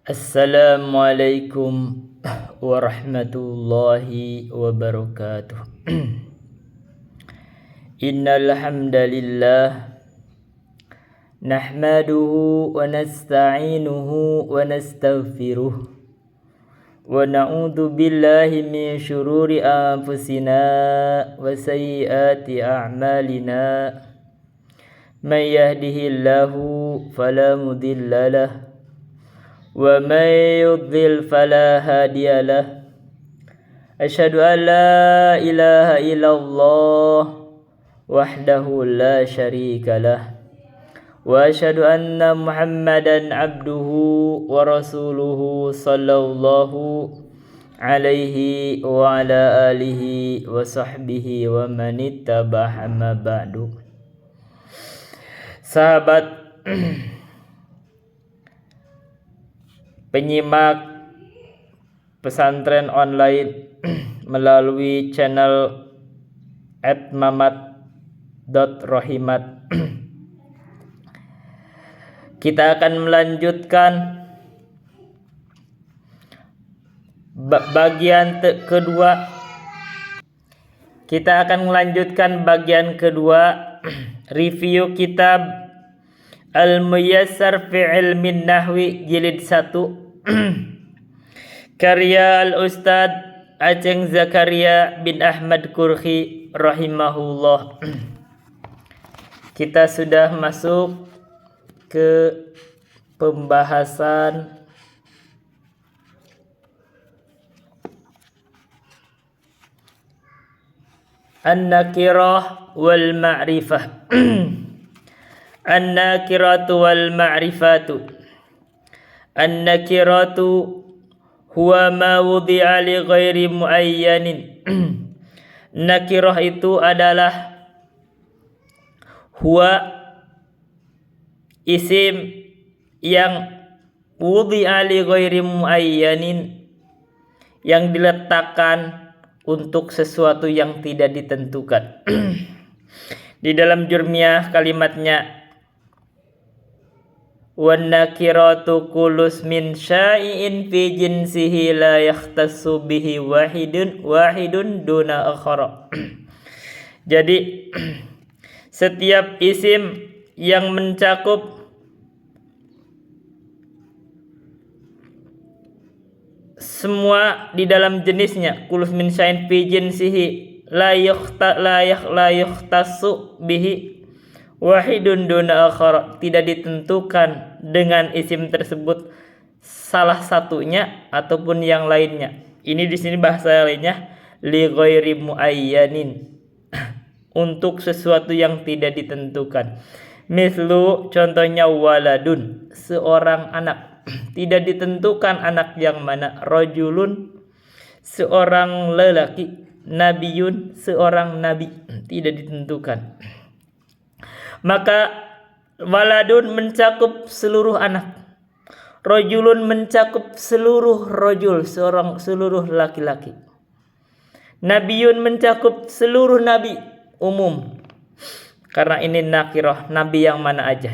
Assalamualaikum warahmatullahi wabarakatuh. Innal hamdalillah nahmaduhu wa nasta'inuhu wa nastaghfiruh wa na'udzu billahi min syururi anfusina wa sayyiati a'malina. May yahdihillahu fala mudilla lahu wa may yudlil fala hadiya lah. Asyhadu an la ilaha illallah wahdahu la syarika lah wa asyhadu anna Muhammadan abduhu wa rasuluhu sallallahu alaihi wa ala alihi wa sahbihi wa man ittaba'a ma ba'du. Sahabat penyimak pesantren online melalui channel @mamat.rohimat, kita akan melanjutkan bagian kedua. Kita akan melanjutkan bagian kedua review kitab Al-Muyassar fi Ilmin Nahwi jilid 1 karya Al-Ustad Aceng Zakaria bin Ahmad Kurhi rahimahullah. Kita sudah masuk ke pembahasan An-Nakirah wal Ma'rifah. An-nakiratu wal ma'rifatu. An-nakiratu huwa ma wudi'a li ghairi muayyanin. Nakirah itu adalah huwa isim yang wudi'a li ghairi muayyanin, yang diletakkan untuk sesuatu yang tidak ditentukan. Di dalam jurmiyah kalimatnya wan nakiratu kulus min syai'in fi jinsihi la yakhtassu bihi wahidun duna akhara. Jadi setiap isim yang mencakup semua di dalam jenisnya, kulus min syai'in fi jinsihi la yakhtassu bihi wahidun duna akhar, tidak ditentukan dengan isim tersebut salah satunya ataupun yang lainnya. Ini di sini bahasa lainnya li ghairi muayyanin, untuk sesuatu yang tidak ditentukan. Mislu, contohnya waladun, seorang anak, tidak ditentukan anak yang mana. Rajulun, seorang lelaki. Nabiyun, seorang nabi, tidak ditentukan. Maka waladun mencakup seluruh anak, rajulun mencakup seluruh rajul, seluruh laki-laki, nabiyun mencakup seluruh nabi umum, karena ini nakirah, nabi yang mana aja.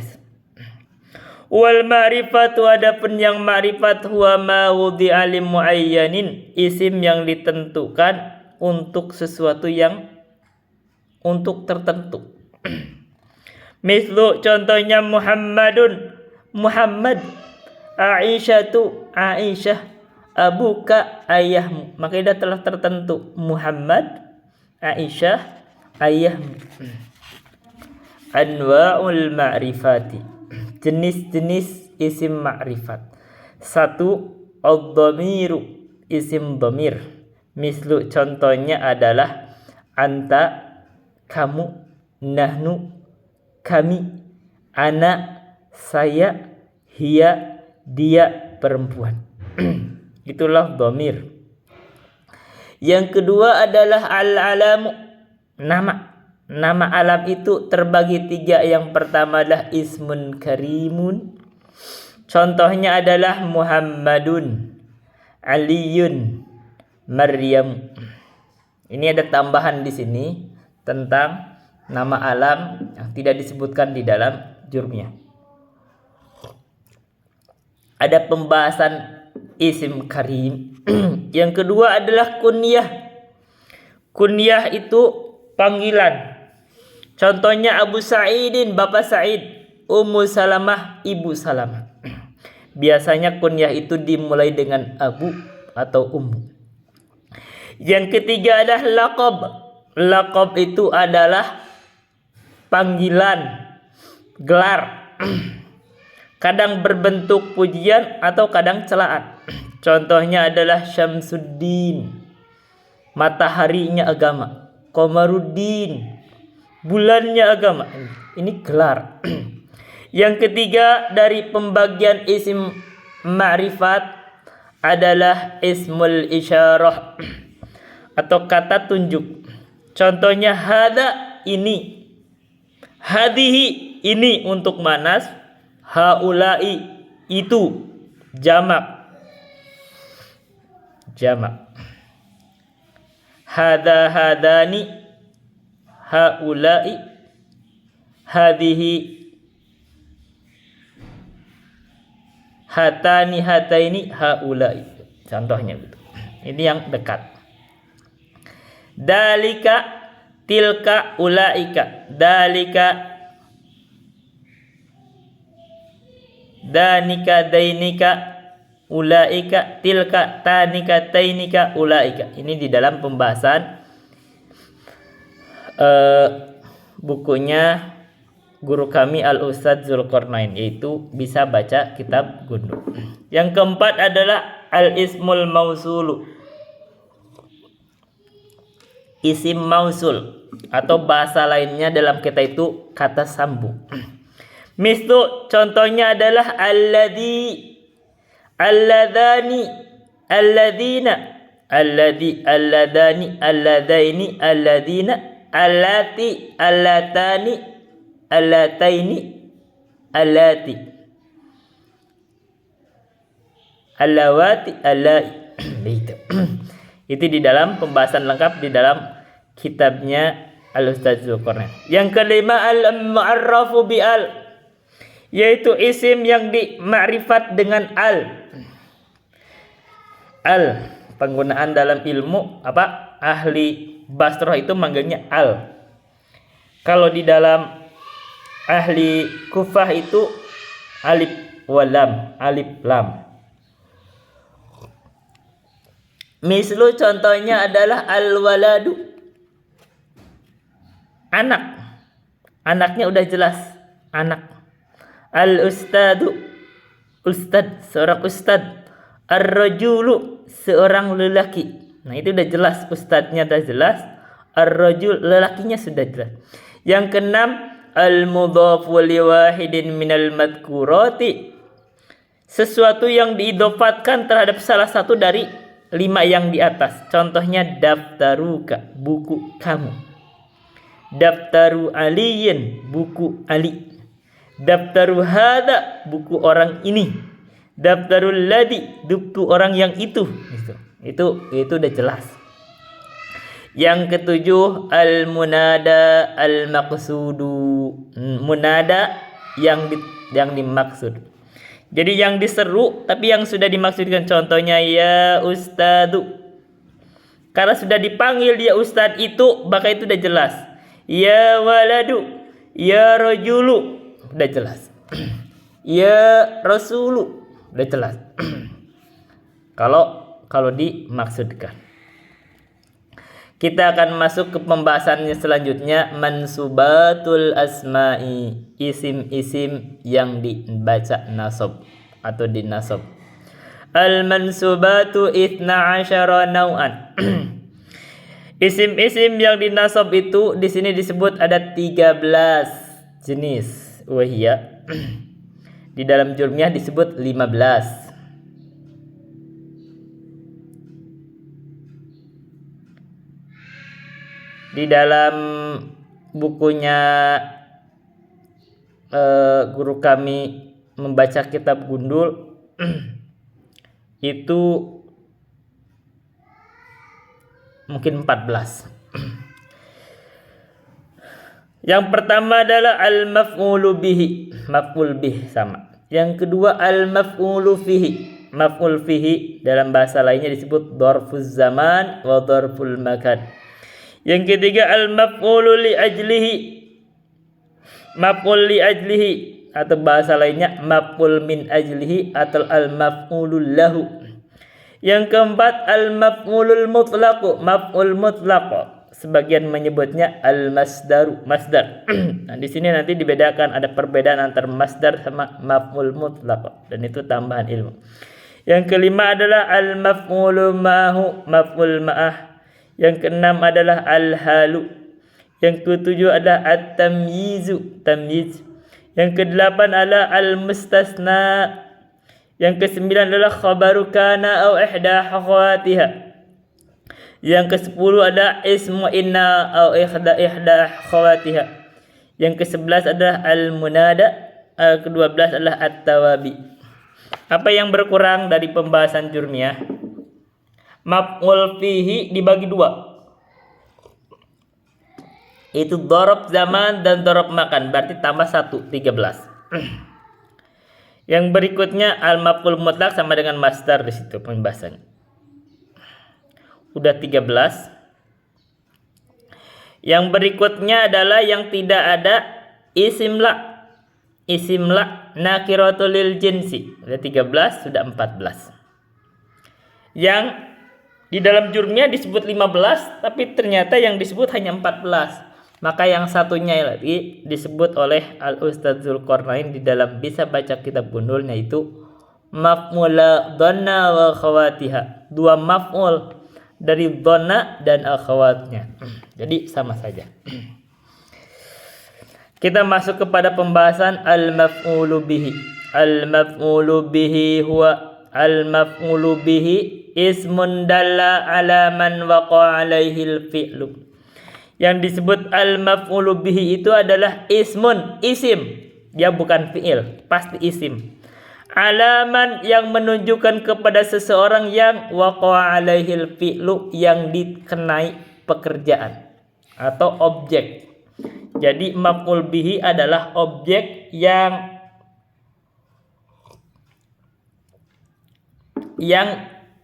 Wal ma'rifatu, adapun yang ma'rifat, huwa ma wudi'a li muayyanin, isim yang ditentukan untuk sesuatu yang untuk tertentu. Mislu, contohnya Muhammadun, Muhammad. Aisyatu, Aisyah. Abuka, ayahmu. Maka dia telah tertentu. Muhammad, Aisyah, ayahmu. Anwa'ul ma'rifati, jenis-jenis isim ma'rifat. 1. Ad-dhamiru, isim dhamir. Mislu, contohnya adalah anta, kamu. Nahnu, kami. Ana, saya. Hiya, dia, perempuan. Itulah dhamir. Yang kedua adalah al-alamu, nama. Nama alam itu terbagi 3. Yang pertama adalah ismun karimun. Contohnya adalah Muhammadun, Aliyun, Maryam. Ini ada tambahan di sini tentang nama alam yang tidak disebutkan di dalam jurmiyah. ada pembahasan isim karim. Yang kedua adalah kunyah. Kunyah itu panggilan. Contohnya Abu Sa'idin, Bapak Sa'id, Ummu Salamah, Ibu Salamah. Biasanya kunyah itu dimulai dengan Abu atau Ummu. Yang ketiga adalah laqab. Laqab itu adalah panggilan, gelar. Kadang berbentuk pujian atau kadang celaan. Contohnya adalah Syamsuddin, mataharinya agama. Qamaruddin, bulannya agama. Ini gelar. Yang ketiga dari pembagian isim ma'rifat adalah ismul isyarah atau kata tunjuk. Contohnya hada, ini. Hadihi, ini untuk manas. Haulai, itu jamak. Jamak. Hada, hadani, haulai, hadihi, hatani, hataini, haulai. Contohnya gitu. Ini yang dekat. Dalika, tilka, ulaika. Dalika, danika, dainika, ulaika, tilka, tanika, tainika, ulaika. Ini di dalam pembahasan bukunya guru kami Al-Ustadz Zulkarnain, yaitu bisa baca kitab Gundul. Yang keempat adalah al-ismul mausulu, isim mausul, atau bahasa lainnya dalam kita itu kata sambung. Mislu, contohnya adalah alladhi, alladhani, alladhina, alladhi, alladhani, alladaini, alladhina, allati, allatani, allataini, allati, allawati, allai. Itu di dalam pembahasan lengkap di dalam kitabnya Al-Ustadz Zulkarnain. Yang kelima al-mu'arrafu bi'al, yaitu isim yang dimakrifat dengan al. Al, penggunaan dalam ilmu apa? Ahli Basrah itu manggilnya al. Kalau di dalam ahli Kufah itu alif walam, alif lam. Mislu, contohnya adalah al-waladu, anak. Anaknya udah jelas, anak. Al-ustadu, ustad, seorang ustad. Ar-rajulu, seorang lelaki. Nah, itu udah jelas, ustadnya udah jelas. Ar-rajul, lelakinya sudah jelas. Yang keenam, al-mudhafu li wahidin minal madhkurati, sesuatu yang diidofatkan terhadap salah satu dari 5 yang di atas. Contohnya daftaruka, buku kamu. Daftaru aliyin, buku Ali. Daftaru hada, buku orang ini. Daftarul ladhi, buku orang yang itu. Itu udah jelas. Yang ketujuh al-munada al-maqsudu, munada yang dimaksud. Jadi yang diseru tapi yang sudah dimaksudkan. Contohnya ya ustadu, karena sudah dipanggil dia ustad itu, maka itu udah jelas. Ya waladu, ya rajulu, udah jelas. Ya rasulu, udah jelas. Kalau dimaksudkan. Kita akan masuk ke pembahasannya selanjutnya, mansubatul asma'i, isim-isim yang dibaca nasab atau dinasab. Al-mansubatu 12 nau'an. Isim-isim yang dinasab itu di sini disebut ada 13 jenis. Wahia di dalam jurmiyah disebut 15. Di dalam bukunya guru kami membaca kitab Gundul itu mungkin 14. Yang pertama adalah al-maf'ulu bihi, maf'ul bih sama. Yang kedua al-maf'ulu fihi. Maf'ul fihi dalam bahasa lainnya disebut dzarfuz zaman wa dzarful makan. Yang ketiga al-maf'ulu li ajlihi. Maf'ul li ajlihi atau bahasa lainnya maf'ul min ajlihi atau al-maf'ulul lahu. Yang keempat al-maf'ulul mutlaq. Maf'ul mutlaq sebagian menyebutnya al-masdaru, masdar. Nah, di sini nanti dibedakan, ada perbedaan antara masdar sama maf'ul mutlaq dan itu tambahan ilmu. Yang kelima adalah al-maf'ulu ma'hu, maf'ul ma'ah. Yang keenam adalah al-halu. Yang ketujuh adalah at-tamyizu, tamyiz. Yang kedelapan adalah al-mustasna. Yang kesembilan adalah khabaru kana au ihda akhawatiha. Yang ke-10 ada ismu inna au ihda akhawatiha. Yang ke-11 adalah al-munada. Ke-12 adalah at-tawabi. Apa yang berkurang dari pembahasan jurmiyah? Maf'ul fihi dibagi dua. Itu dzaraf zaman dan dzaraf makan, berarti tambah 1, 13. Yang berikutnya al-maf'ul mutlaq sama dengan masdar di situ pembahasannya. Udah 13. Yang berikutnya adalah yang tidak ada isim la. Isim la nakiratul lil jinsi. Udah 13, sudah 14. Yang di dalam jurmiyah disebut 15, tapi ternyata yang disebut hanya 14. Maka yang satunya lagi disebut oleh Al-Ustadz Zulkarnain di dalam Bisa Baca Kitab Gundul, yaitu maf'ula dhanna wa akhawatiha. Dua maf'ul dari dhanna dan akhawatnya. Jadi sama saja. Kita masuk kepada pembahasan al-maf'ulu bihi. Al-maf'ulu bihi huwa al-maf'ulu bihi ismun dalla ala man waqa alaihi al-fi'lu. Yang disebut al-maf'ulu bihi itu adalah ismun, isim. Dia bukan fi'il, pasti isim. Alaman yang menunjukkan kepada seseorang yang waqa alaihi al-fi'lu, yang dikenai pekerjaan atau objek. Jadi maf'ul bihi adalah objek yang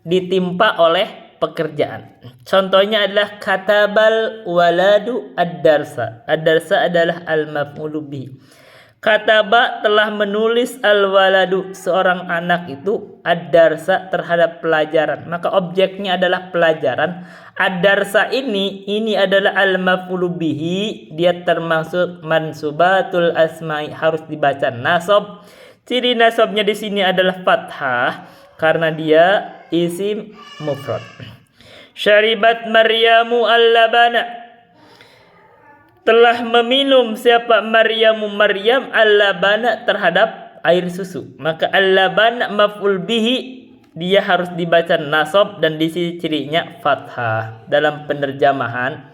ditimpa oleh pekerjaan. Contohnya adalah katabal waladu ad-darsa. Ad-darsa adalah al-maf'ulu bihi. Kataba telah menulis al-waladu, seorang anak itu, ad-darsa terhadap pelajaran. Maka objeknya adalah pelajaran. Ad-darsa ini adalah al-maf'ulu bihi. Dia termasuk mansubatul asma'i, harus dibaca nasab. Ciri nasabnya di sini adalah fathah karena dia isim mufrad. Syaribat Maryamu al-labana. Telah meminum siapa Maryam al-labana terhadap air susu. Maka al-labana maf'ul bihi, dia harus dibaca nasab dan di sini cirinya fathah. Dalam penerjemahan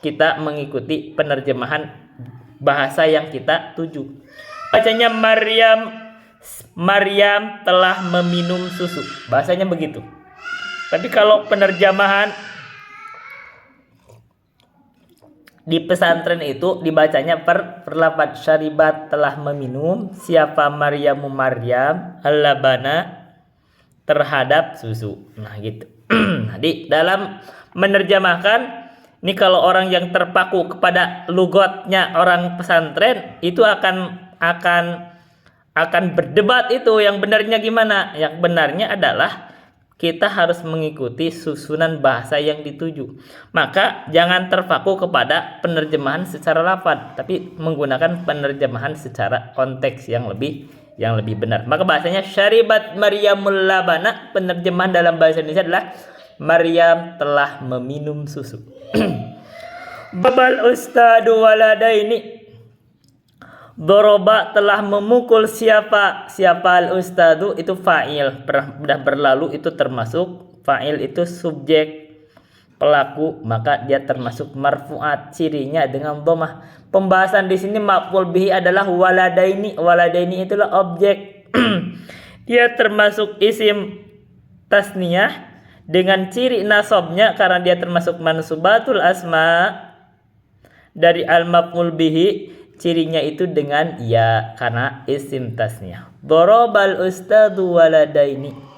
kita mengikuti penerjemahan bahasa yang kita tuju. Bacanya Maryam telah meminum susu. Bahasanya begitu. Tapi kalau penerjemahan di pesantren itu dibacanya perlafaz syaribat telah meminum siapa Maryam al-labana terhadap susu. Nah gitu. Jadi dalam menerjemahkan ini, kalau orang yang terpaku kepada lugotnya orang pesantren itu akan berdebat itu yang benarnya gimana. Yang benarnya adalah kita harus mengikuti susunan bahasa yang dituju. Maka jangan terpaku kepada penerjemahan secara lafaz, tapi menggunakan penerjemahan secara konteks yang lebih benar. Maka bahasanya syaribat Maryamul labana, penerjemahan dalam bahasa Indonesia adalah Maryam telah meminum susu. Babal ustadu waladaini. Doroba telah memukul siapa al-ustadu, itu fa'il, sudah berlalu, itu termasuk fa'il, itu subjek pelaku, maka dia termasuk marfu'at, cirinya dengan dhammah. Pembahasan di sini maf'ul bihi adalah waladaini. Waladaini itulah objek. Dia termasuk isim tasniyah dengan ciri nasabnya karena dia termasuk mansubatul asma dari al-maf'ul bihi. cirinya itu dengan ya karena isim tasnya. Darabal ustadu waladaini.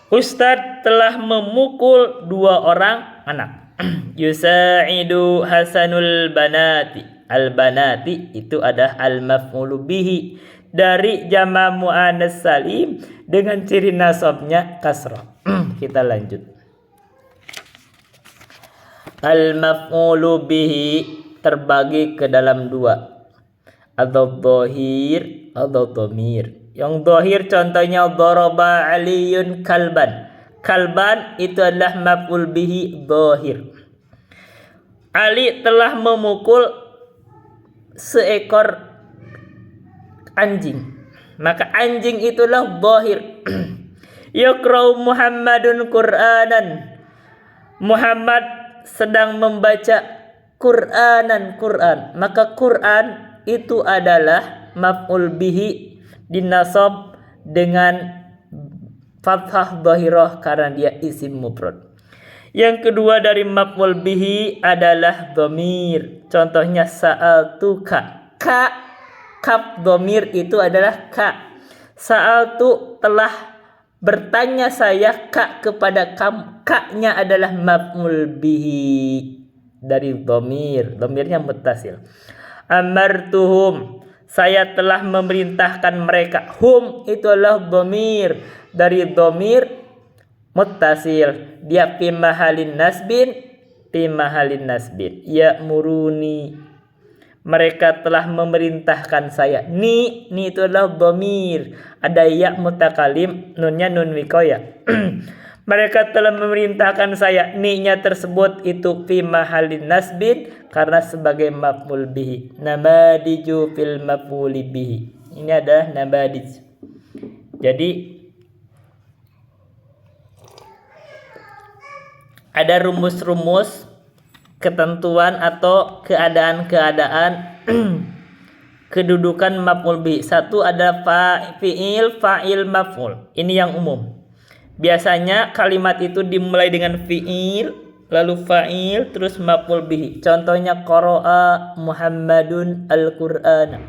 Ustadz telah memukul 2 orang anak. Yusa'idu hasanul banati. Al-banati itu adalah al-maf'ulu bihi dari jama' muannats salim dengan ciri nasabnya kasrah. Kita lanjut. Al-maf'ulu bihi terbagi ke dalam 2. Atau dhahir atau dhamir. Yang dhahir contohnya daraba aliyun kalban. Kalban itu adalah maf'ul bihi dhahir. Ali telah memukul seekor anjing. Maka anjing itulah dhahir. Yaqra'u Muhammadun Qur'anan. Muhammad sedang membaca Qur'anan, Qur'an. Maka Qur'an itu adalah maf'ul bihi dinasab dengan fathah dhahirah karena dia isim mufrad. Yang kedua dari maf'ul bihi adalah dhamir. Contohnya sa'altuka. Kaf dhamir itu adalah ka. Sa'altu telah bertanya saya ka kepada kamu. Ka-nya adalah maf'ul bihi dari dhamir. Dhamirnya muttasil. Amartuhum. Saya telah memerintahkan mereka. Hum itu adalah dhamir dari dhamir muttasil, dia fi mahalin nasbin, ya'muruni, mereka telah memerintahkan saya. Ni itu adalah dhamir, ada ya mutakalim, nunnya nun wiqayah. Mereka telah memerintahkan saya. Ni-nya tersebut itu fi mahalin nasbin karena sebagai maf'ul bihi. Nabadiju fil maf'uli bihi. Ini adalah nabadij. Jadi ada rumus-rumus ketentuan atau keadaan-keadaan kedudukan maf'ul bihi. Satu ada fi'il, fa'il, maf'ul. Ini yang umum. Biasanya kalimat itu dimulai dengan fi'il, lalu fa'il, terus maf'ul bihi. Contohnya qara'a Muhammadun al-Qur'ana.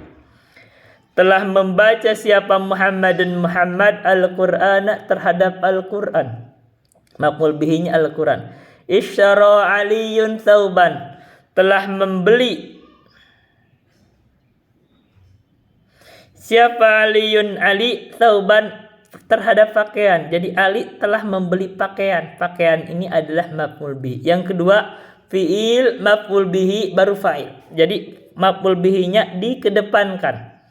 Telah membaca siapa Muhammadun Muhammad al-Qur'ana terhadap Al-Qur'an. Maf'ul bihinya Al-Qur'an. Isyara aliyun thawban. Telah membeli siapa aliyun Ali thawban terhadap pakaian. Jadi Ali telah membeli pakaian. Pakaian ini adalah maf'ul bihi. Yang kedua fi'il, maf'ul bihi baru fa'il. Jadi maf'ul bihinya dikedepankan.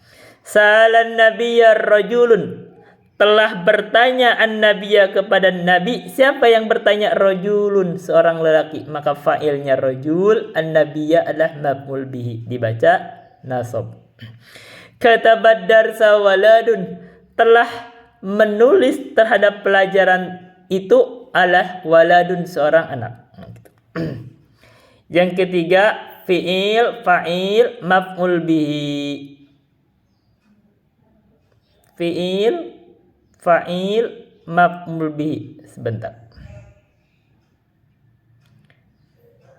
Salan nabiyya rajulun. Telah bertanya an-nabiyya kepada nabi. Siapa yang bertanya? Rajulun, seorang lelaki. Maka fa'ilnya rajul, an-nabiyya adalah maf'ul bihi, dibaca nasab. Katabat darsa waladun. Telah menulis terhadap pelajaran itu adalah waladun, seorang anak. Yang ketiga fi'il, fa'il, maf'ul bihi. Fi'il, fa'il, maf'ul bihi. Sebentar.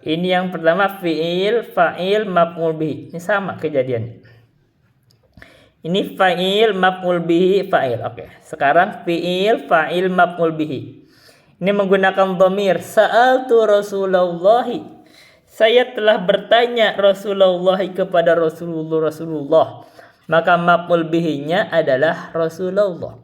Ini yang pertama fi'il, fa'il, maf'ul bihi. Ini sama kejadiannya. Ini fa'il, maf'ul bihi, fa'il. Oke. Sekarang fi'il, fa'il, maf'ul bihi. Ini menggunakan dhamir. Sa'altu Rasulullahi. Saya telah bertanya Rasulullah kepada Rasulullah. Maka maf'ul bihinya adalah Rasulullah.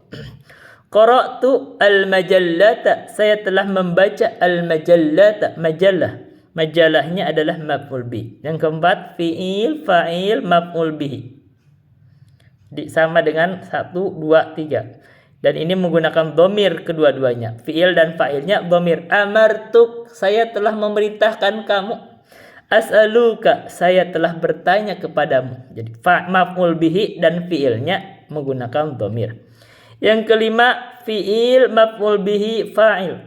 Qara'tu al-majallata. Saya telah membaca al-majallata. Majallah. Majalahnya adalah maf'ul bihi. Yang keempat fi'il, fa'il, maf'ul bihi. Sama dengan 1, 2, 3. Dan ini menggunakan dhamir kedua-duanya. Fi'il dan fa'ilnya dhamir. Amartuk, saya telah memerintahkan kamu. As'aluka, saya telah bertanya kepadamu. Jadi maf'ul bihi dan fi'ilnya menggunakan dhamir. Yang kelima fi'il, maf'ul bihi, fa'il.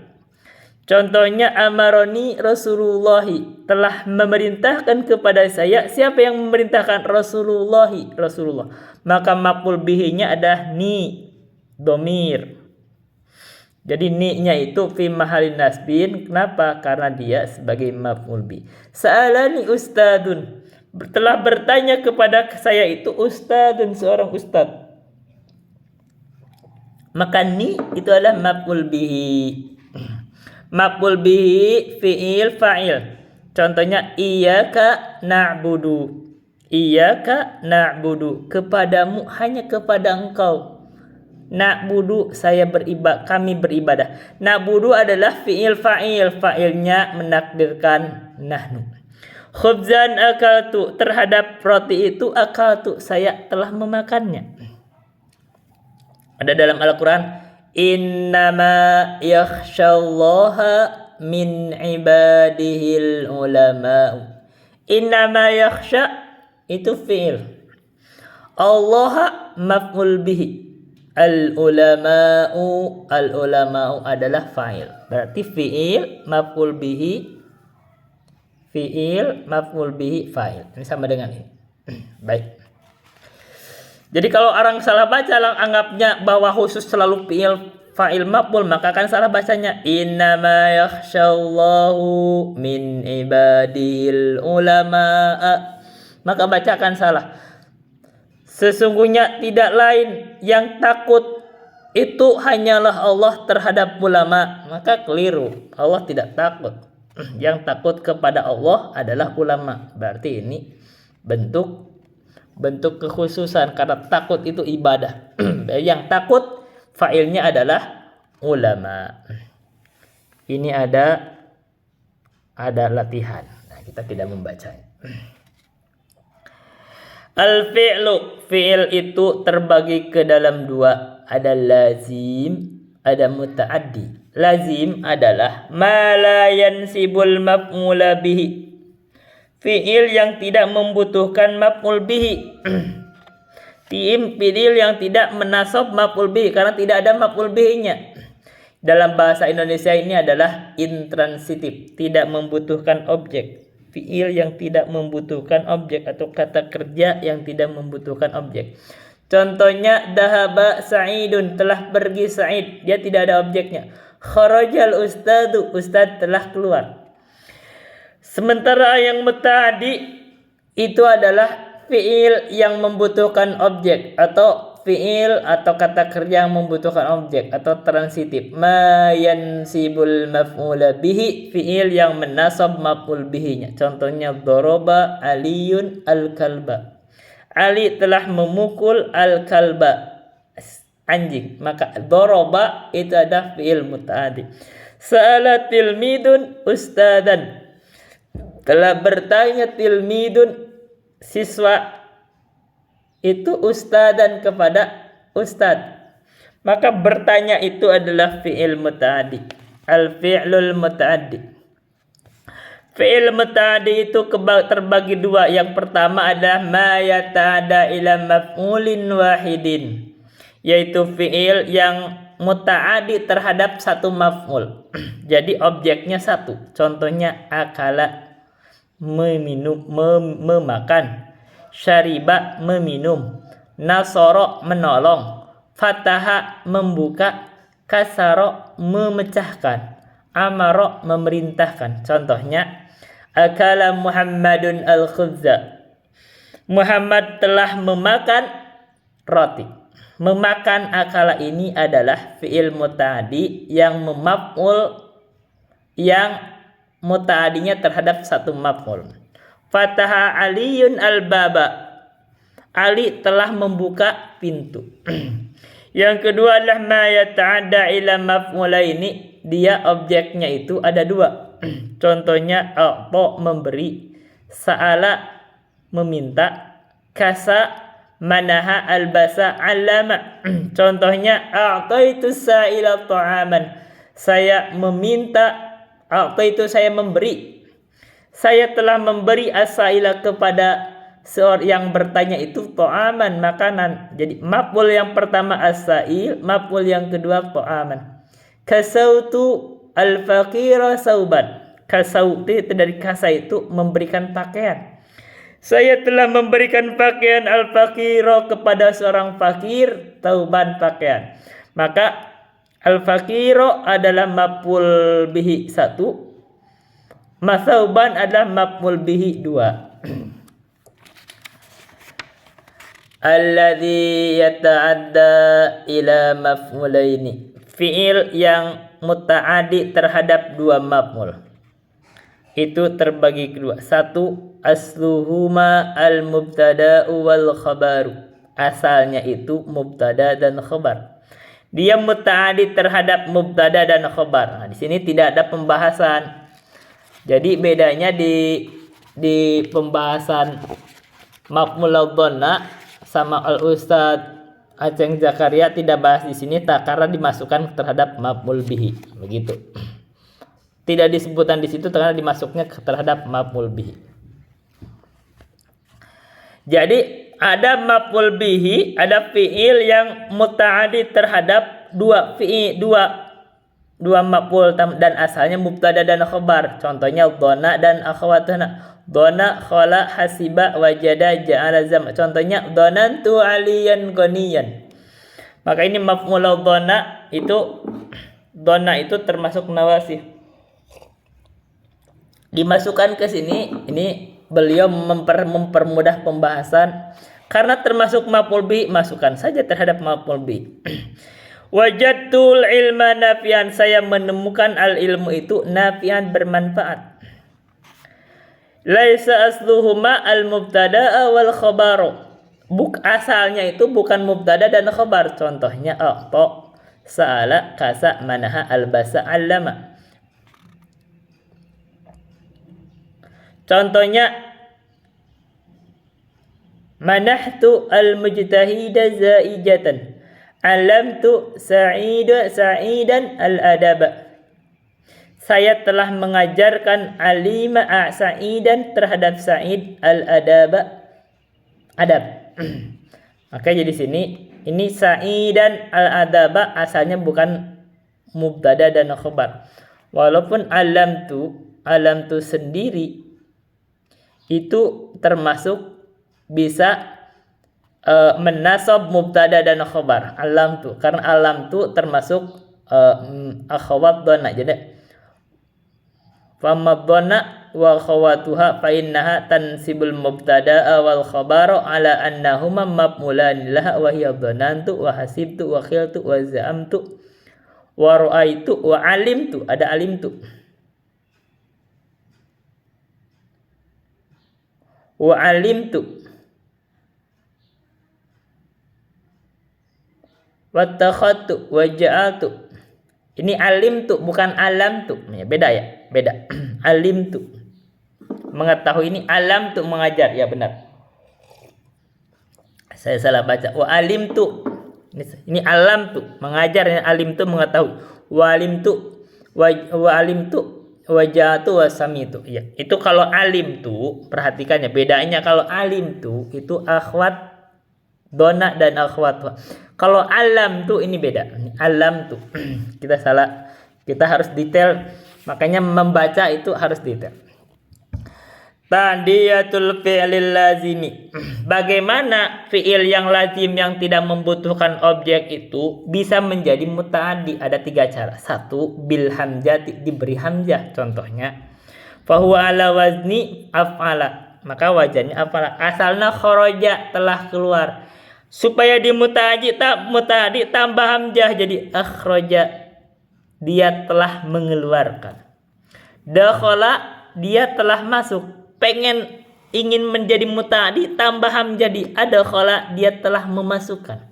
Contohnya amaroni Rasulullah, telah memerintahkan kepada saya. Siapa yang memerintahkan? Rasulullah. Maka maf'ul bihinya adalah ni, dhamir. Jadi ni-nya itu fi mahalin nasbin. Kenapa? Karena dia sebagai maf'ul bih. Sa'alani ustadun. telah bertanya kepada saya itu ustaz dan seorang ustaz. Maka ni itu adalah maf'ul bihi. Maf'ul bihi fi'il fa'il. Contohnya iyyaka na'budu. Iyyaka na'budu, kepadamu, hanya kepada engkau. Na'budu, kami beribadah. Na'budu adalah fi'il fa'il, fa'ilnya menakdirkan nahnu. Khubzan akaltu, terhadap roti itu akaltu, saya telah memakannya. Ada dalam Al-Quran, innama yakhshallaha min ibadihil ulama'u. Innama yakhsha itu fi'il, Allah maf'ul bihi, al-ulama'u adalah fa'il. Berarti fi'il maf'ul bihi fa'il. Ini sama dengan ini. Baik. Jadi kalau orang salah baca, anggapnya bahwa khusus selalu fi'il fa'il maf'ul, maka akan salah bacanya. Innama yakhshallahu min ibadil ulama'a. Maka bacakan salah. Sesungguhnya tidak lain yang takut itu hanyalah Allah terhadap ulama. Maka keliru. Allah tidak takut. Yang takut kepada Allah adalah ulama. Berarti ini bentuk kekhususan, karena takut itu ibadah. Yang takut fa'ilnya adalah ulama. Ini ada latihan. Nah, kita tidak membacanya. Al-fi'lu, fi'il itu terbagi ke dalam dua. Ada lazim, ada muta'addi. Lazim adalah ma la yansibul maf'ula bihi. Fi'il yang tidak membutuhkan maf'ul bihi. Fi'il yang tidak menasab maf'ul bihi, karena tidak ada maf'ul bihi-nya. Dalam bahasa Indonesia ini adalah intransitif, tidak membutuhkan objek. Fi'il yang tidak membutuhkan objek atau kata kerja yang tidak membutuhkan objek. Contohnya dahaba Sa'idun, telah pergi Sa'id, dia tidak ada objeknya. Kharajal ustadu, ustad telah keluar. Sementara yang muta'addi itu adalah fi'il yang membutuhkan objek, atau fi'il atau kata kerja yang membutuhkan objek, atau transitif. Ma yansibul maf'ula bihi, fi'il yang menasab maf'ul bihinya. Contohnya daraba Aliyun al-kalba. Ali telah memukul al-kalba, anjing. Maka daraba itu adalah fi'il muta'addi. Sa'ala tilmidun ustadan, telah bertanya tilmidun, siswa itu, ustadan kepada ustad. Maka bertanya itu adalah fi'il muta'addi. Al-fi'lul muta'addi. Fi'il muta'addi itu terbagi dua. Yang pertama adalah ma yata'adda ila maf'ulin wahidin, yaitu fi'il yang muta'addi terhadap satu maf'ul. Jadi objeknya satu. Contohnya akala, meminum, memakan. Syariba, meminum. Nasoro, menolong. Fataha, membuka. Kasaro, memecahkan. Amaro, memerintahkan. Contohnya akala Muhammadun al-khubza. Muhammad telah memakan roti. Memakan akala ini adalah fi'il muta'addi yang memaf'ul, yang muta'addinya terhadap satu maf'ul. Fataha Aliyun al-baba. Ali telah membuka pintu. Yang kedua adalah ma yata'adda ila maf'ulaini. Dia objeknya itu ada dua. Contohnya a'ta, memberi. Sa'ala, meminta. Kasa, manaha, albasa, allama. Contohnya a'taitu sa'ila ta'aman. Saya meminta. A'taitu, saya memberi. Saya telah memberi as-sa'ila kepada seorang yang bertanya itu ta'aman, makanan. Jadi maf'ul yang pertama as-sa'il, maf'ul yang kedua ta'aman. Kasautu al-faqira sauban. Kasautu itu dari kasa, itu memberikan pakaian. Saya telah memberikan pakaian al-faqira kepada seorang fakir, tauban, pakaian. Maka al-faqira adalah maf'ul bihi 1. Masauban adalah maf'ul bihi 2. alladzi yata'adda ila maf'ulaini, fiil yang muta'addi terhadap dua maf'ul itu terbagi kedua. Satu, asluhuma al-mubtada'u wal khabaru, asalnya itu mubtada dan khabar. Dia muta'addi terhadap mubtada dan khabar. Nah, di sini tidak ada pembahasan. Jadi bedanya di pembahasan maf'ul dhanna sama Al-Ustaz Aceng Zakaria tidak bahas di sini karena dimasukkan terhadap maf'ul bihi, begitu. Tidak disebutkan di situ karena dimasuknya terhadap maf'ul bihi. Jadi ada maf'ul bihi, ada fiil yang muta'addi terhadap dua maf'ul dan asalnya mubtada dan khabar. Contohnya dhanna dan akhwatuna. Dhanna, khala, hasiba, wajada, ja'ala, zam. Contohnya dhanantu aliyan ghaniyan. Maka ini maf'ul dhanna itu termasuk nawasih. Dimasukkan ke sini, ini beliau mempermudah pembahasan karena termasuk maf'ul bi, masukkan saja terhadap maf'ul bi. Wajadtul ilma nafian, saya menemukan al ilmu itu nafian, bermanfaat. Laisa asluhuma al mubtada'a wal khabaru, asalnya itu bukan mubtada dan khabar. Contohnya a'ta, sa'ala, kasa, manaha, albasa, allama. Contohnya manahtu al-mujtahida zaijatan, alamtu sa'idan al-adaba, saya telah mengajarkan alima sa'idan terhadap Sa'id al-adaba, adab. Maka jadi sini ini sa'idan al-adaba asalnya bukan mubtada dan khabar. Walaupun alamtu sendiri itu termasuk bisa menasab mubtada dan khabar karena alam tu termasuk akhwat dhanna. Jadi fama dhanna wa khawatuha fa innaha tansibul mubtada wal khabar ala annahuma maf'ulan laha wa hiya dhanantu wa hasibtu wa khiltu wa za'amtu wa ra'aitu wa alimtu. Ada alimtu. Wa alimtu wa takhatu wa ja'altu. Ini alimtu bukan alamtu. Ya, beda ya, beda. Alimtu mengetahui, ini alamtu mengajar. Ya benar. Saya salah baca. Wa alimtu. Ini alamtu mengajar, ini alimtu mengetahui. Wa alimtu wajatu wasamitu. Ya, itu kalau alim tu, perhatikan ya bedanya. Kalau alim tu itu akhwat dona dan akhwat. Kalau alam tu ini beda. Alam tu kita salah, kita harus detail, makanya membaca itu harus detail. Tadiyatul fi'lil lazimi, bagaimana fi'il yang lazim yang tidak membutuhkan objek itu bisa menjadi muta'addi? Ada 3 cara. 1, bil hamzati, diberi hamzah. Contohnya fahuwa ala wazni af'ala, maka wazannya af'ala. Asalnya kharaja, telah keluar. Supaya di muta'addi tambah hamzah jadi akhraja, dia telah mengeluarkan. Dakhala, dia telah masuk. Ingin menjadi muta'addi tambah hamzah jadi adkhala, dia telah memasukkan.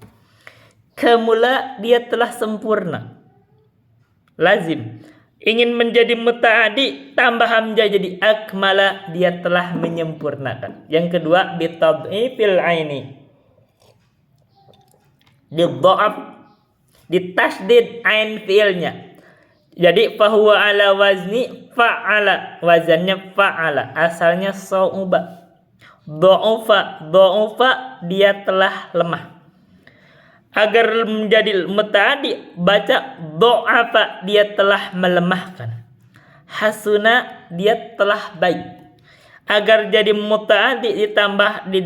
Kamula, dia telah sempurna. Lazim. Ingin menjadi muta'addi tambah hamzah jadi akmala, dia telah menyempurnakan. Yang kedua bitad'ifil aini, didha'af, ditasdid ain fiilnya. Jadi fahuwa ala wazni fa'ala, wazannya fa'ala, asalnya sauba. Dha'ufa, dia telah lemah. Agar menjadi muta'addi baca dha'afa, dia telah melemahkan. Hasuna, dia telah baik. Agar jadi muta'addi ditambah di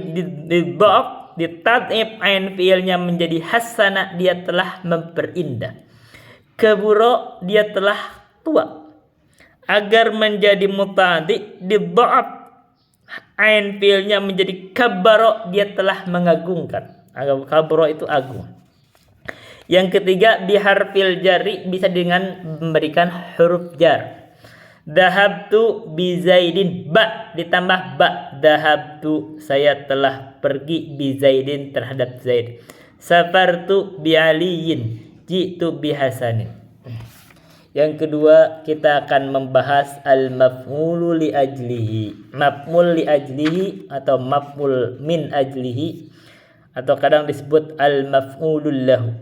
dha'af, ditad'if ain fiilnya menjadi hasana, dia telah memperindah. Kaburo, dia telah tua. Agar menjadi muta'addi didha'af ain fiilnya menjadi kabbaro, dia telah mengagungkan. Kabura itu agung. Yang ketiga biharfil jari, bisa dengan memberikan huruf jar. Dahabtu bi Zaidin, ba ditambah ba. Dahabtu, saya telah pergi, bi Zaidin, terhadap Zaid. Safartu bi Aliyin, jitu bi Hasanin. Yang kedua kita akan membahas al-maf'ulu li ajlihi. Maf'ul li ajlihi atau maf'ul min ajlihi, atau kadang disebut al-maf'ulul lahu.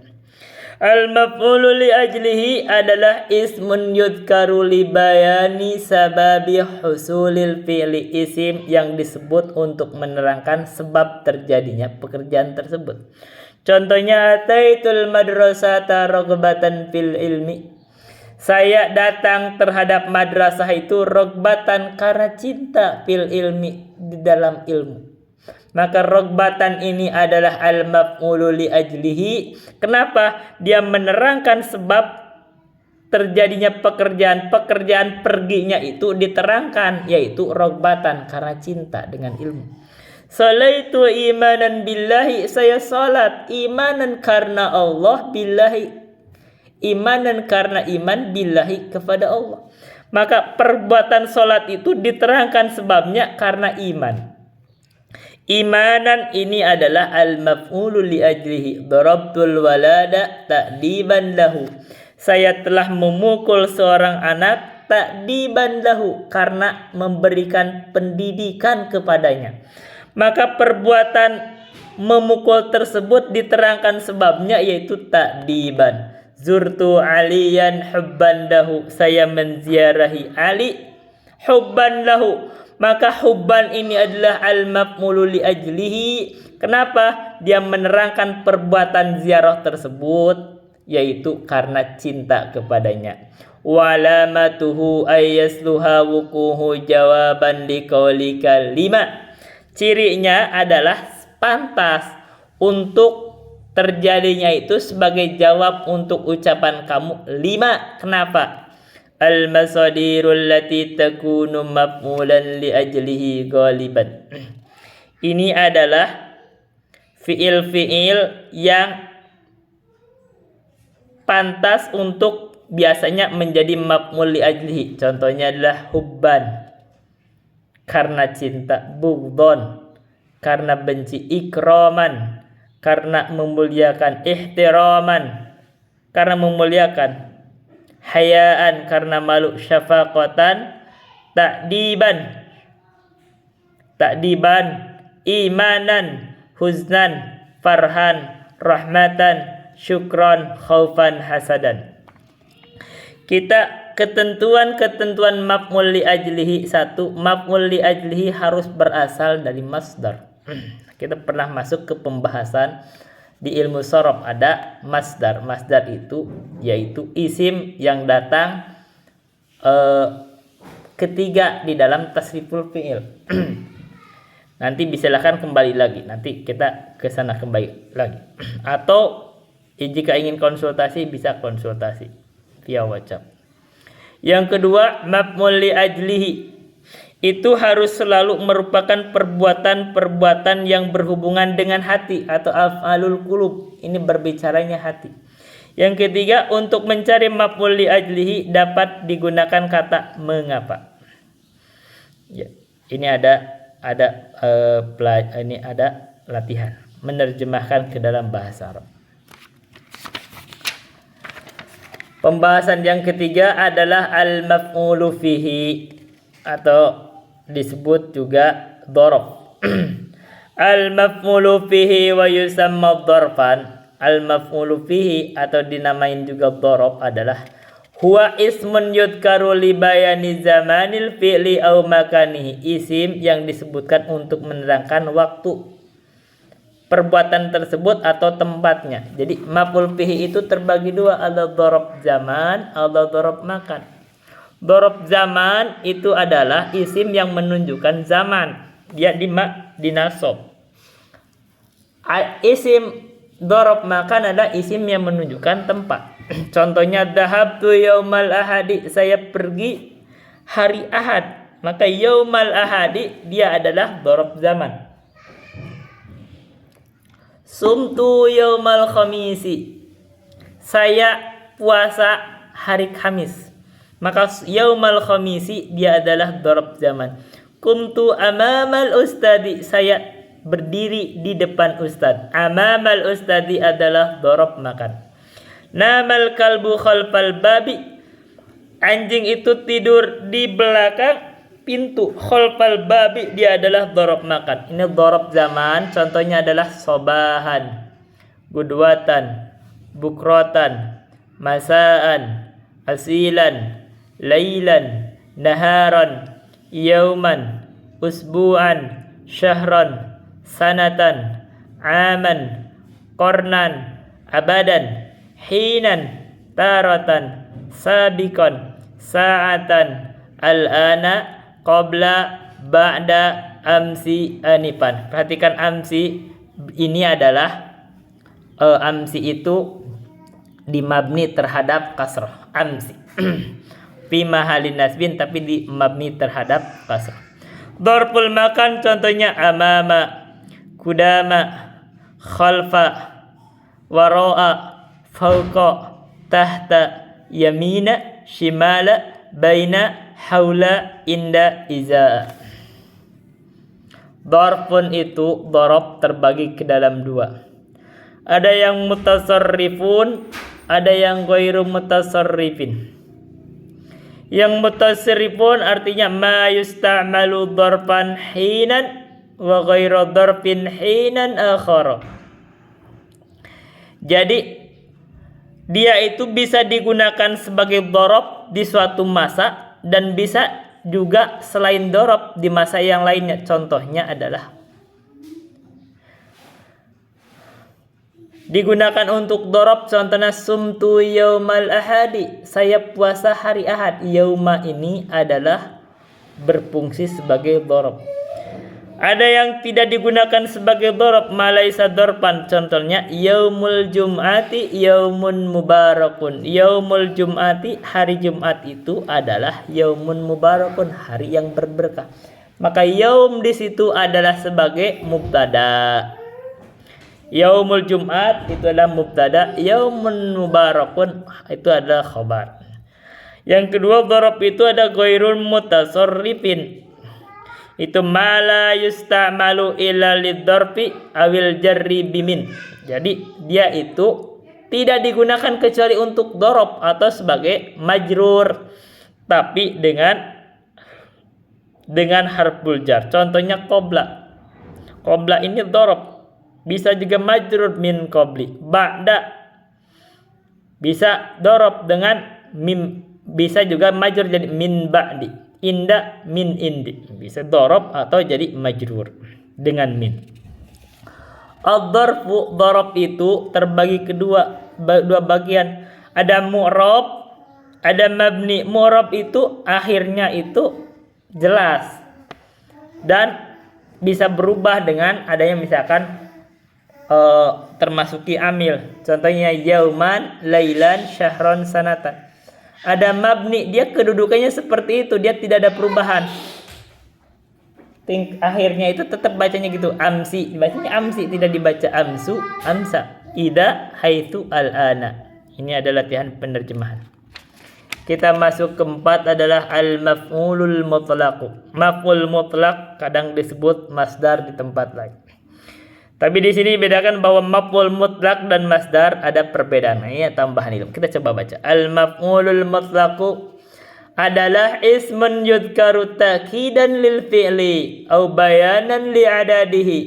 Al-maf'ulu li ajlihi adalah ismun yudhkaru li bayani sababi husulil fi'li, isim yang disebut untuk menerangkan sebab terjadinya pekerjaan tersebut. Contohnya ataitul madrasata raghbatan fil ilmi, saya datang terhadap madrasah itu rogbatan, karena cinta, fil ilmi, di dalam ilmu. Maka rogbatan ini adalah al-maf'ulu li ajlihi. Kenapa? Dia menerangkan sebab terjadinya pekerjaan perginya itu diterangkan, yaitu rogbatan, karena cinta dengan ilmu. Salaitu imanan billahi, saya salat imanan karena Allah, billahi, imanan karena iman, billahi, kepada Allah. Maka perbuatan salat itu diterangkan sebabnya karena iman. Imanan ini adalah al-maf'ulu li ajlihi. Darabtul walada ta'diban lahu, saya telah memukul seorang anak, ta'diban lahu, karena memberikan pendidikan kepadanya. Maka perbuatan memukul tersebut diterangkan sebabnya, yaitu ta'diban. Zurtu aliyan hubban lahu, saya menziarahi Ali hubban lahu. Maka hubban ini adalah al-maf'ulu li ajlihi. Kenapa? Dia menerangkan perbuatan ziarah tersebut, yaitu karena cinta kepadanya. Walamatuhu ayyasluha wukuhu jawaban liqaulika lima, cirinya adalah pantas untuk terjadinya itu sebagai jawab untuk ucapan kamu lima. Kenapa? Al-masadirul lati takunu maf'ulan li ajlihi ghaliban. Ini adalah fiil-fiil yang pantas untuk biasanya menjadi maf'ul li ajlihi. Contohnya adalah hubban, karena cinta, bughdon, karena benci, ikraman, karena memuliakan, ihtiraman, karena memuliakan, hayaan, karena malu, syafaqatan, ta'diban, imanan, huznan, farhan, rahmatan, syukron, khaufan, hasadan. Kita ketentuan maf'ul li ajlihi. Satu, maf'ul li ajlihi harus berasal dari masdar. Kita pernah masuk ke pembahasan di ilmu sorof, ada masdar. Masdar itu yaitu isim yang datang ketiga di dalam tasriful fi'il. Nanti silakan kembali lagi, nanti kita ke sana kembali lagi. Atau jika ingin konsultasi bisa konsultasi via WhatsApp. Yang kedua, maf'ul li ajlihi itu harus selalu merupakan perbuatan-perbuatan yang berhubungan dengan hati atau af'alul qulub. Ini berbicaranya hati. Yang ketiga, untuk mencari maf'ul li ajlihi dapat digunakan kata mengapa. Ya, ini ada latihan menerjemahkan ke dalam bahasa Arab. Pembahasan yang ketiga adalah al-maf'ulu fihi, atau disebut juga dhorab. Al-maf'ulu fihi wa yusamma dhorfan. Al-maf'ulu fihi atau dinamain juga dhorab adalah huwa ismun yudkaru li bayani zamanil fi'li au makanihi, isim yang disebutkan untuk menerangkan waktu perbuatan tersebut atau tempatnya. Jadi maf'ul fihi itu terbagi dua, ada dhorab zaman, ada dhorab makan. Dhorab zaman itu adalah isim yang menunjukkan zaman, dia dinasab. Isim dhorab makan adalah isim yang menunjukkan tempat. Contohnya dhahabtu yaumal ahadi, saya pergi hari Ahad. Maka yaumal ahadi dia adalah dhorab zaman. Sumtu yaumal khamisi. Saya puasa hari Kamis. Maka yaumal khamisi dia adalah dzarf zaman. Kumtu amamal ustadi. Saya berdiri di depan ustad. Amamal ustadi adalah dzarf makan. Namal kalbu khalfal babi. Anjing itu tidur di belakang pintu. Khalfal babi dia adalah dzarf makan. Ini dzarf zaman. Contohnya adalah sobahan, gudwatan, bukratan, masaan, asilan, lailan, naharan, yauman, usbu'an, syahran, sanatan, aman, qarnan, abadan, hinan, taratan, sabiqan, sa'atan, al-ana, qabla, ba'da, amsi, anifan. Perhatikan amsi ini adalah amsi itu dimabni terhadap kasrah. Amsi fi mahalin nasbin tapi di mabni terhadap kasrah. Dzarful makan contohnya amama, kudama, khalfa, wara'a, fauqa, tahta, yamina, shimala, baina, haula, inda, iza. Dzarfun itu dzaraf terbagi ke dalam dua. Ada yang mutasarrifun, ada yang ghairu mutasarrifin. Yang mutasarrifun artinya ma yusta'malu dzarfan hinan wa ghairu dzarfin hinan akhara. Jadi dia itu bisa digunakan sebagai dzaraf di suatu masa dan bisa juga selain dzaraf di masa yang lainnya. Contohnya adalah digunakan untuk dzaraf, contohnya sumtu yaumal ahadi. Saya puasa hari Ahad. Yauma ini adalah berfungsi sebagai dzaraf. Ada yang tidak digunakan sebagai dzaraf, malaisa dzarfan. Contohnya yaumul jum'ati yaumun mubarakun. Yaumul jum'ati, hari Jumat itu adalah yaumun mubarakun, hari yang berberkah. Maka yaum di situ adalah sebagai mubtada. Yaumul Jumat itu adalah mubtada, yaumun mubarakun itu adalah khabar. Yang kedua dzaraf itu ada ghairul mutasarrifin. Itu mala yusta'malu illa lidzarfi awil jarri bimin. Jadi dia itu tidak digunakan kecuali untuk dzaraf atau sebagai majrur, tapi dengan harful jar. Contohnya qabla. Qabla ini dzaraf. Bisa juga majrur min qabli. Ba'da bisa dzaraf dengan mim, bisa juga majrur jadi min ba'di. Inda min indi. Bisa dzaraf atau jadi majrur dengan min. Ad-dzarfu, dzaraf itu terbagi dua bagian. Ada mu'rab, ada mabni. Mu'rab itu akhirnya itu jelas dan bisa berubah dengan adanya misalkan termasuki amil. Contohnya yauman, lailan, syahron, sanatan. Ada mabni, dia kedudukannya seperti itu, dia tidak ada perubahan. Akhirnya itu tetap bacanya gitu, amsi, bacanya amsi, tidak dibaca amsu, amsa. Ida, haitsu, al-ana. Ini adalah latihan penerjemahan. Kita masuk keempat adalah al-maf'ulul mutlaq. Maf'ul mutlaq kadang disebut masdar di tempat lain. Tapi di sini bedakan bahwa maf'ul mutlaq dan masdar ada perbedaan. Nah, ini tambahan ilmu. Kita coba baca. Al-maf'ulul mutlaq adalah ismun yudhkaru ta'kidan lil fi'li au bayanan li adadihi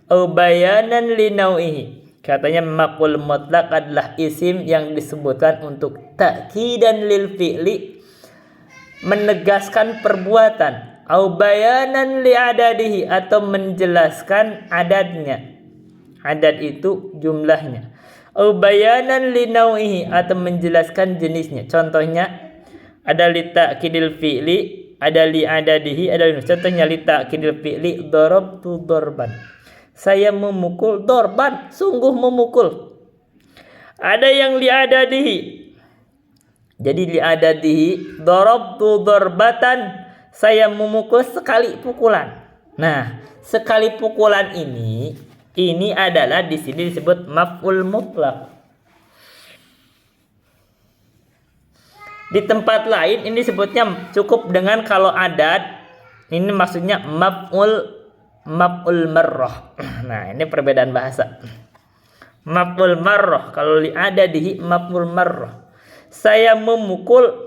au bayanan li nau'ihi. Katanya maf'ul mutlaq adalah isim yang disebutkan untuk ta'kidan lil fi'li, menegaskan perbuatan, au bayanan li adadihi atau menjelaskan adadnya. Adad itu jumlahnya. Au bayanan li nau'ihi atau menjelaskan jenisnya. Contohnya ada li ta'kidil fi'li, ada li adadihi, ada li. Contohnya li ta'kidil fi'li darabtu darban. Saya memukul, darban, sungguh memukul. Ada yang li adadihi. Jadi li adadihi darabtu darbatan, saya memukul sekali pukulan. Nah, sekali pukulan ini Ini adalah di sini disebut maf'ul mutlaq. Di tempat lain ini disebutnya cukup dengan kalau adat. Ini maksudnya maf'ul marrah. Nah, ini perbedaan bahasa. Maf'ul marrah, kalau li adadihi maf'ul marrah. Saya memukul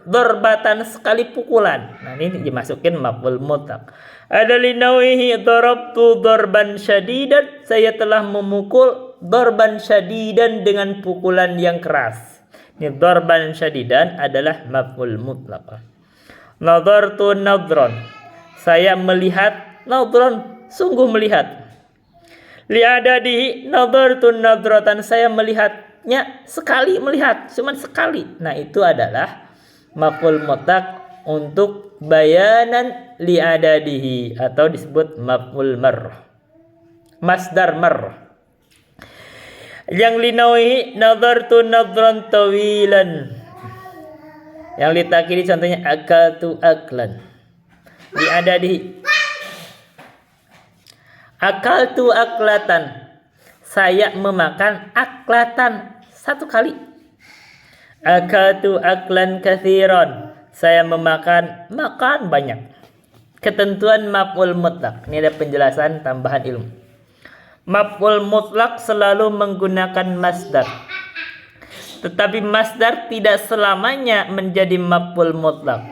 darbatan sekali pukulan. Nah, ini dimasukin maf'ul mutlaq. Ada li nawihi darabtu darban syadidan. Saya telah memukul darban syadidan dengan pukulan yang keras. Ini darban syadidan adalah maf'ul mutlaq. Nadartu nadron. Saya melihat nadron, sungguh melihat. Li'adadihi nadartu nadratan. Saya melihatnya sekali, melihat cuman sekali. Nah, itu adalah maf'ul mutlaq untuk bayanan li'adadihi atau disebut maf'ul marrah. Masdar marrah. Yang linawihi nadartu nadran tawilan. Yang litakiri contohnya akaltu aklan. Li'adadihi akaltu aklatan. Saya memakan aklatan satu kali. Akaltu aklan katsiran. Saya makan banyak. Ketentuan maf'ul mutlaq. Ini ada penjelasan tambahan ilmu. Maf'ul mutlaq selalu menggunakan masdar. Tetapi masdar tidak selamanya menjadi maf'ul mutlaq.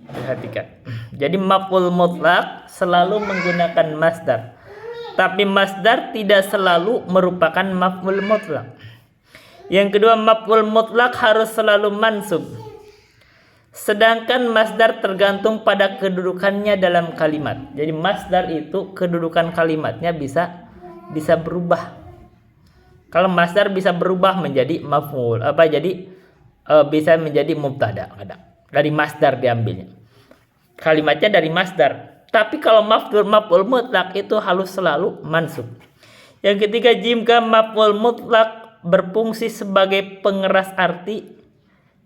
Perhatikan. Jadi maf'ul mutlaq selalu menggunakan masdar. Tapi masdar tidak selalu merupakan maf'ul mutlaq. Yang kedua, maf'ul mutlaq harus selalu mansub. Sedangkan masdar tergantung pada kedudukannya dalam kalimat. Jadi masdar itu kedudukan kalimatnya bisa berubah. Kalau masdar bisa berubah menjadi maf'ul, bisa menjadi mubtada kadang. Dari masdar diambilnya. Kalimatnya dari masdar. Tapi kalau maf'ul mutlaq itu harus selalu mansub. Yang ketiga, jika maf'ul mutlaq berfungsi sebagai pengeras arti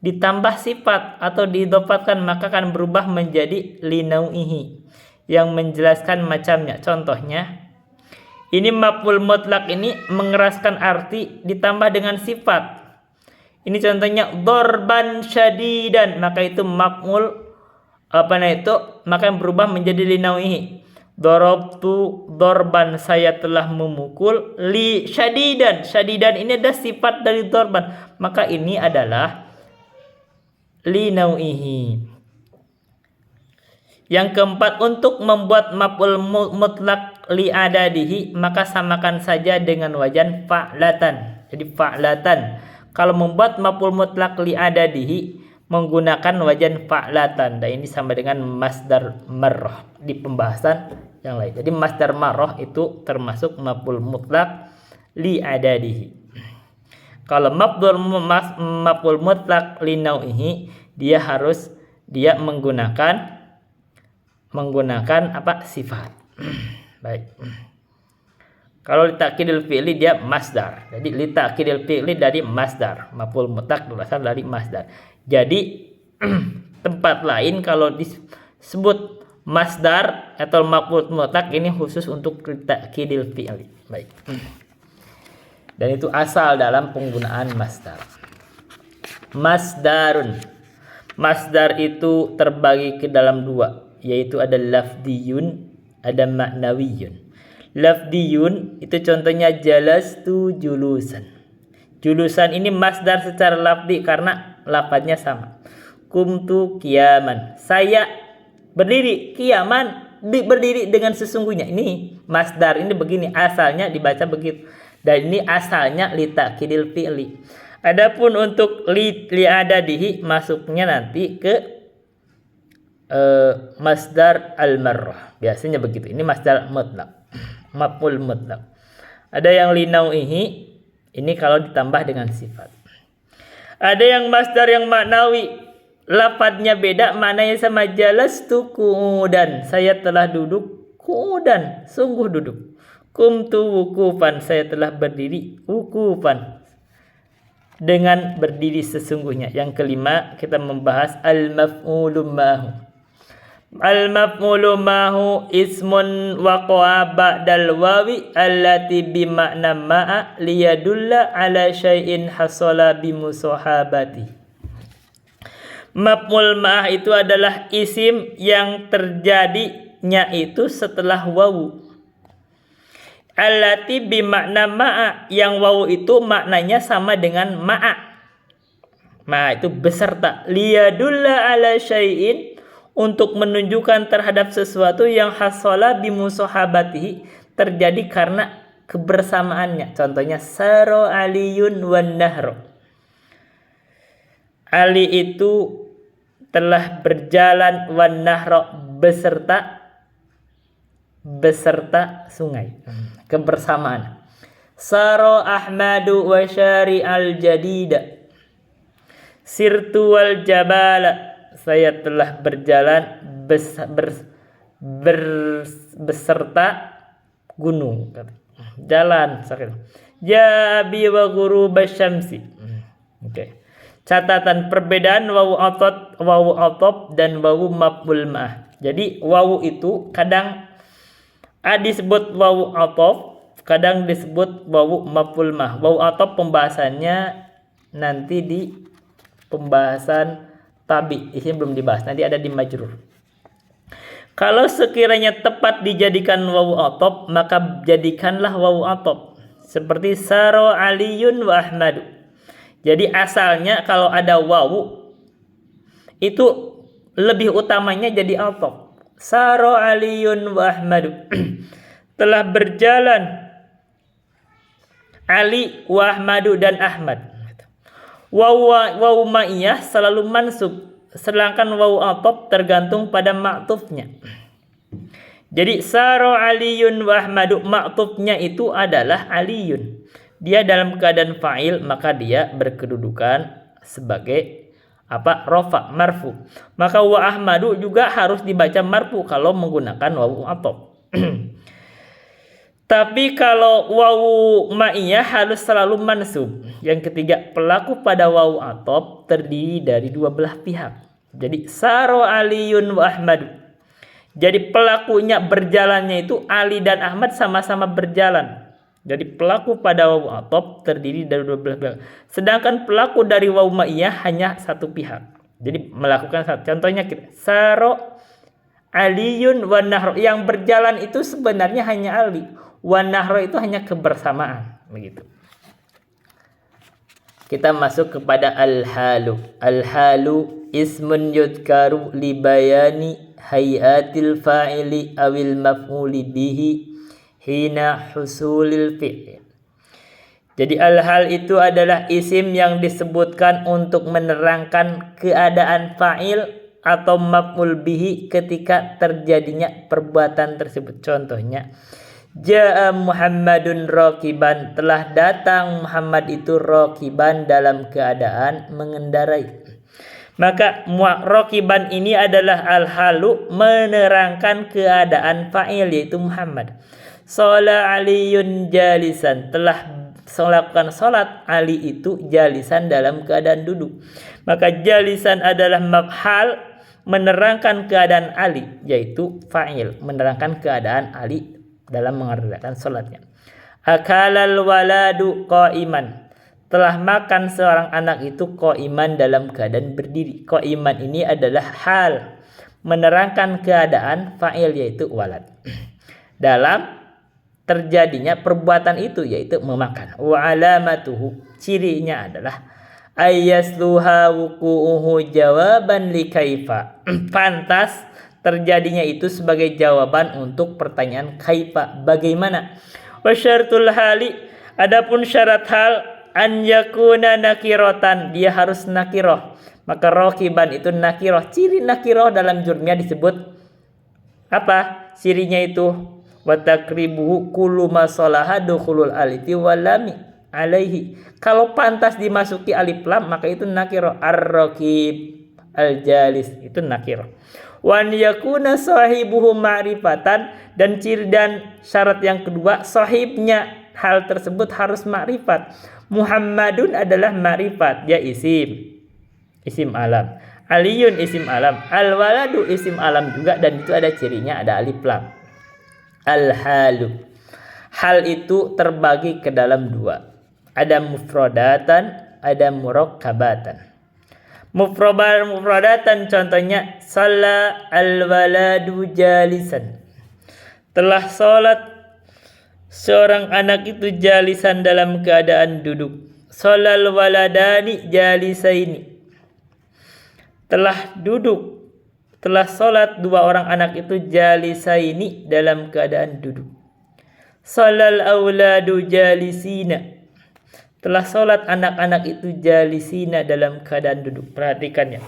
ditambah sifat atau didapatkan, maka akan berubah menjadi linauihi yang menjelaskan macamnya. Contohnya, ini maf'ul mutlaq ini mengeraskan arti ditambah dengan sifat. Ini contohnya dorban syadidan, maka itu maf'ul maka yang berubah menjadi linauihi. Darabtu dorban, saya telah memukul. Li syadidan, syadidan ini ada sifat dari dorban, maka ini adalah linauihi. Yang keempat, untuk membuat maf'ul mutlaq li adadihi, maka samakan saja dengan wajan fa'latan. Jadi fa'latan. Kalau membuat maf'ul mutlaq li adadihi menggunakan wajan fa'latan, dan ini sama dengan masdar marrah di pembahasan yang lain. Jadi masdar marrah itu termasuk maf'ul mutlaq li adadihi. Kalau maf'ul mutlaq li nau'ihi, dia menggunakan sifat. Baik. Kalau litakidil fi'li dia masdar. Jadi litakidil fi'li dari masdar. Maf'ul mutlaq berasal dari masdar. Jadi tempat lain kalau disebut masdar atau maf'ul mutlaq ini khusus untuk litakidil fi'li. Baik. Dan itu asal dalam penggunaan masdar. Masdarun. Masdar itu terbagi ke dalam dua, yaitu ada lafdiyun, ada maknawiyun. Lafdiyun itu contohnya jalastu julusan. Julusan ini masdar secara lafdi karena lafadznya sama. Kumtu kiaman, saya berdiri. Kiaman, berdiri dengan sesungguhnya. Ini masdar, ini begini asalnya dibaca begitu. Dan ini asalnya litakidil fi'li. Adapun untuk li'adadihi masuknya nanti ke masdar al-marrah. Biasanya begitu. Ini masdar mutlaq. Maf'ul mutlaq. Ada yang linauihi, ini kalau ditambah dengan sifat. Ada yang masdar yang maknawi, lafadznya beda, maknanya sama. Jalastu qu'udan, saya telah duduk. Qu'udan, sungguh duduk. Kumtu wukufan, saya telah berdiri. Wukufan, dengan berdiri sesungguhnya. Yang kelima kita membahas al-maf'ulu ma'hu. Al-maf'ulu mahu ismun waqa'a ba'dal wawi allati bima'na ma'a liyadulla ala syai'in hasala bimusahabati. Maf'ul ma'ah itu adalah isim yang terjadinya itu setelah wawu. Allati bima'na ma'a, yang wawu itu maknanya sama dengan ma'a. Ma'a itu beserta. Liyadulla ala syai'in, untuk menunjukkan terhadap sesuatu yang hasala bimusahabatihi, terjadi karena kebersamaannya. Contohnya saro aliyun wan nahro. Ali itu telah berjalan, wan nahro beserta sungai. Kebersamaan. Saro Ahmadu wa syari al jadida. Sirtu wal jabala, saya telah berjalan beserta gunung. Jalan. Ya abi wa ghurubasy syamsi. Oke. Catatan perbedaan wawu atop dan wawu maf'ul ma'ah. Jadi wawu itu kadang disebut wawu atop, kadang disebut wawu maf'ul ma'ah. Wawu atop pembahasannya nanti di pembahasan tabi, ini belum dibahas, nanti ada di majrur. Kalau sekiranya tepat dijadikan wawu atop, maka jadikanlah wawu atop seperti saro aliyun wa ahmadu. Jadi asalnya kalau ada wawu itu lebih utamanya jadi atop. Saro aliyun wa ahmadu. Telah berjalan Ali wa ahmadu dan Ahmad. Wawu ma'iyah selalu mansub, sedangkan wawu atop tergantung pada ma'tufnya. Jadi saro aliyun wa ahmadu, ma'tufnya itu adalah aliyun. Dia dalam keadaan fa'il, maka dia berkedudukan sebagai rafa, marfu. Maka wa ahmadu juga harus dibaca marfu kalau menggunakan wawu atop. Tapi kalau wawu ma'iyah harus selalu mansub. Yang ketiga, pelaku pada wawu atop terdiri dari dua belah pihak. Jadi saro aliyun wa ahmadu. Jadi pelakunya berjalannya itu Ali dan Ahmad sama-sama berjalan. Jadi pelaku pada wawu atop terdiri dari dua belah pihak. Sedangkan pelaku dari wawu ma'iyah hanya satu pihak. Jadi melakukan satu. Contohnya saro aliyun wa nahro. Yang berjalan itu sebenarnya hanya Ali. Wan nahro itu hanya kebersamaan, begitu. Kita masuk kepada al-halu. Al-halu ismun yudkaru li bayani hayatil fa'ili awil maf'uli bihi hina husulil fi'li. Jadi al-hal itu adalah isim yang disebutkan untuk menerangkan keadaan fa'il atau maf'ul bihi ketika terjadinya perbuatan tersebut. Contohnya Ja'a Muhammadun rakiban, telah datang Muhammad itu rakiban dalam keadaan mengendarai. Maka rakiban ini adalah al-halu, menerangkan keadaan fa'il yaitu Muhammad. Shola aliyun jalisan, telah melakukan sholat Ali itu jalisan dalam keadaan duduk. Maka jalisan adalah maf'al, menerangkan keadaan Ali, yaitu fa'il, menerangkan keadaan Ali dalam mengerjakan sholatnya. Akalal waladu qa'iman, telah makan seorang anak itu qa'iman dalam keadaan berdiri. Qa'iman ini adalah hal, menerangkan keadaan fa'il yaitu walad dalam terjadinya perbuatan itu yaitu memakan. Wa alamatuhu, cirinya adalah ayyasluha wuqu'uhu jawaban li kaifa, pantas terjadinya itu sebagai jawaban untuk pertanyaan kaifa, bagaimana. Wa syaratul hali, adapun syarat hal an yakuna nakirotan, dia harus nakiroh. Maka rakiban itu nakiroh. Ciri nakiroh dalam jurmiyah disebut apa? Cirinya itu wa takribuhu kullu ma salaha dukhulul alifi wal lam alaihi. Kalau pantas dimasuki alif lam maka itu nakiroh. Ar-rakib, al-jalis itu nakiroh. Wan yakuna sahibuhu ma'rifatan, dan ciri dan syarat yang kedua, sahibnya hal tersebut harus ma'rifat. Muhammadun adalah ma'rifat, dia isim alam. Aliyun isim alam, al-waladu isim alam juga, dan itu ada cirinya, ada alif lam. Al-halu, hal itu terbagi ke dalam dua, ada mufradatan, ada murakkabatan. Mufradatan contohnya shalla al-waladu jalisan, telah sholat seorang anak itu jalisan dalam keadaan duduk. Sholal waladani jalisaini, telah duduk, telah sholat dua orang anak itu jalisaini dalam keadaan duduk. Sholal auladu jalisina, telah sholat anak-anak itu jalisina dalam keadaan duduk. Perhatikan ya.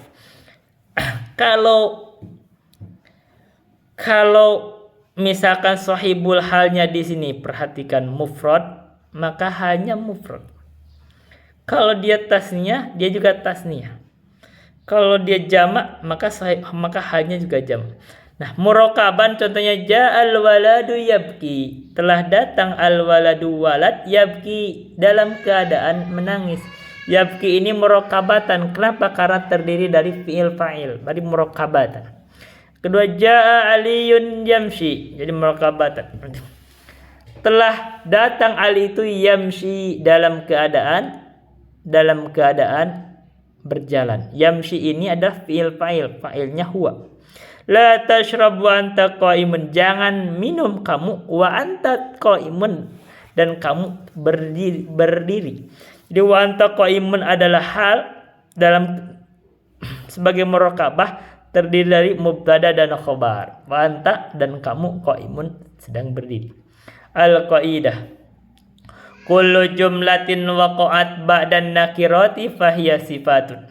Kalau misalkan sahibul halnya di sini, perhatikan mufrad, maka hanya mufrad. Kalau dia tasniyah, dia juga tasniyah. Kalau dia jamak, maka hanya juga jamak. Nah, murakaban contohnya ja'al waladu yabki, telah datang al waladu walad yabki dalam keadaan menangis. Yabki ini murakabatan. Kenapa? Karena terdiri dari fi'il fa'il, dari murakabatan. Kedua, ja'a aliyun yamshi, jadi murakabatan. Telah datang Ali itu yamshi dalam keadaan berjalan. Yamshi ini adalah fi'il fa'il, fa'ilnya huwa. La tashrab wa anta qaimun, jangan minum kamu wa anta qaimun, dan kamu berdiri. Jadi wa anta qaimun adalah hal dalam sebagai murakabah, terdiri dari mubtada dan khobar. Wa anta, dan kamu qaimun, sedang berdiri. Al-qaidah, kullu jumlatin waqa'at ba'dan nakirati fahiya sifatun.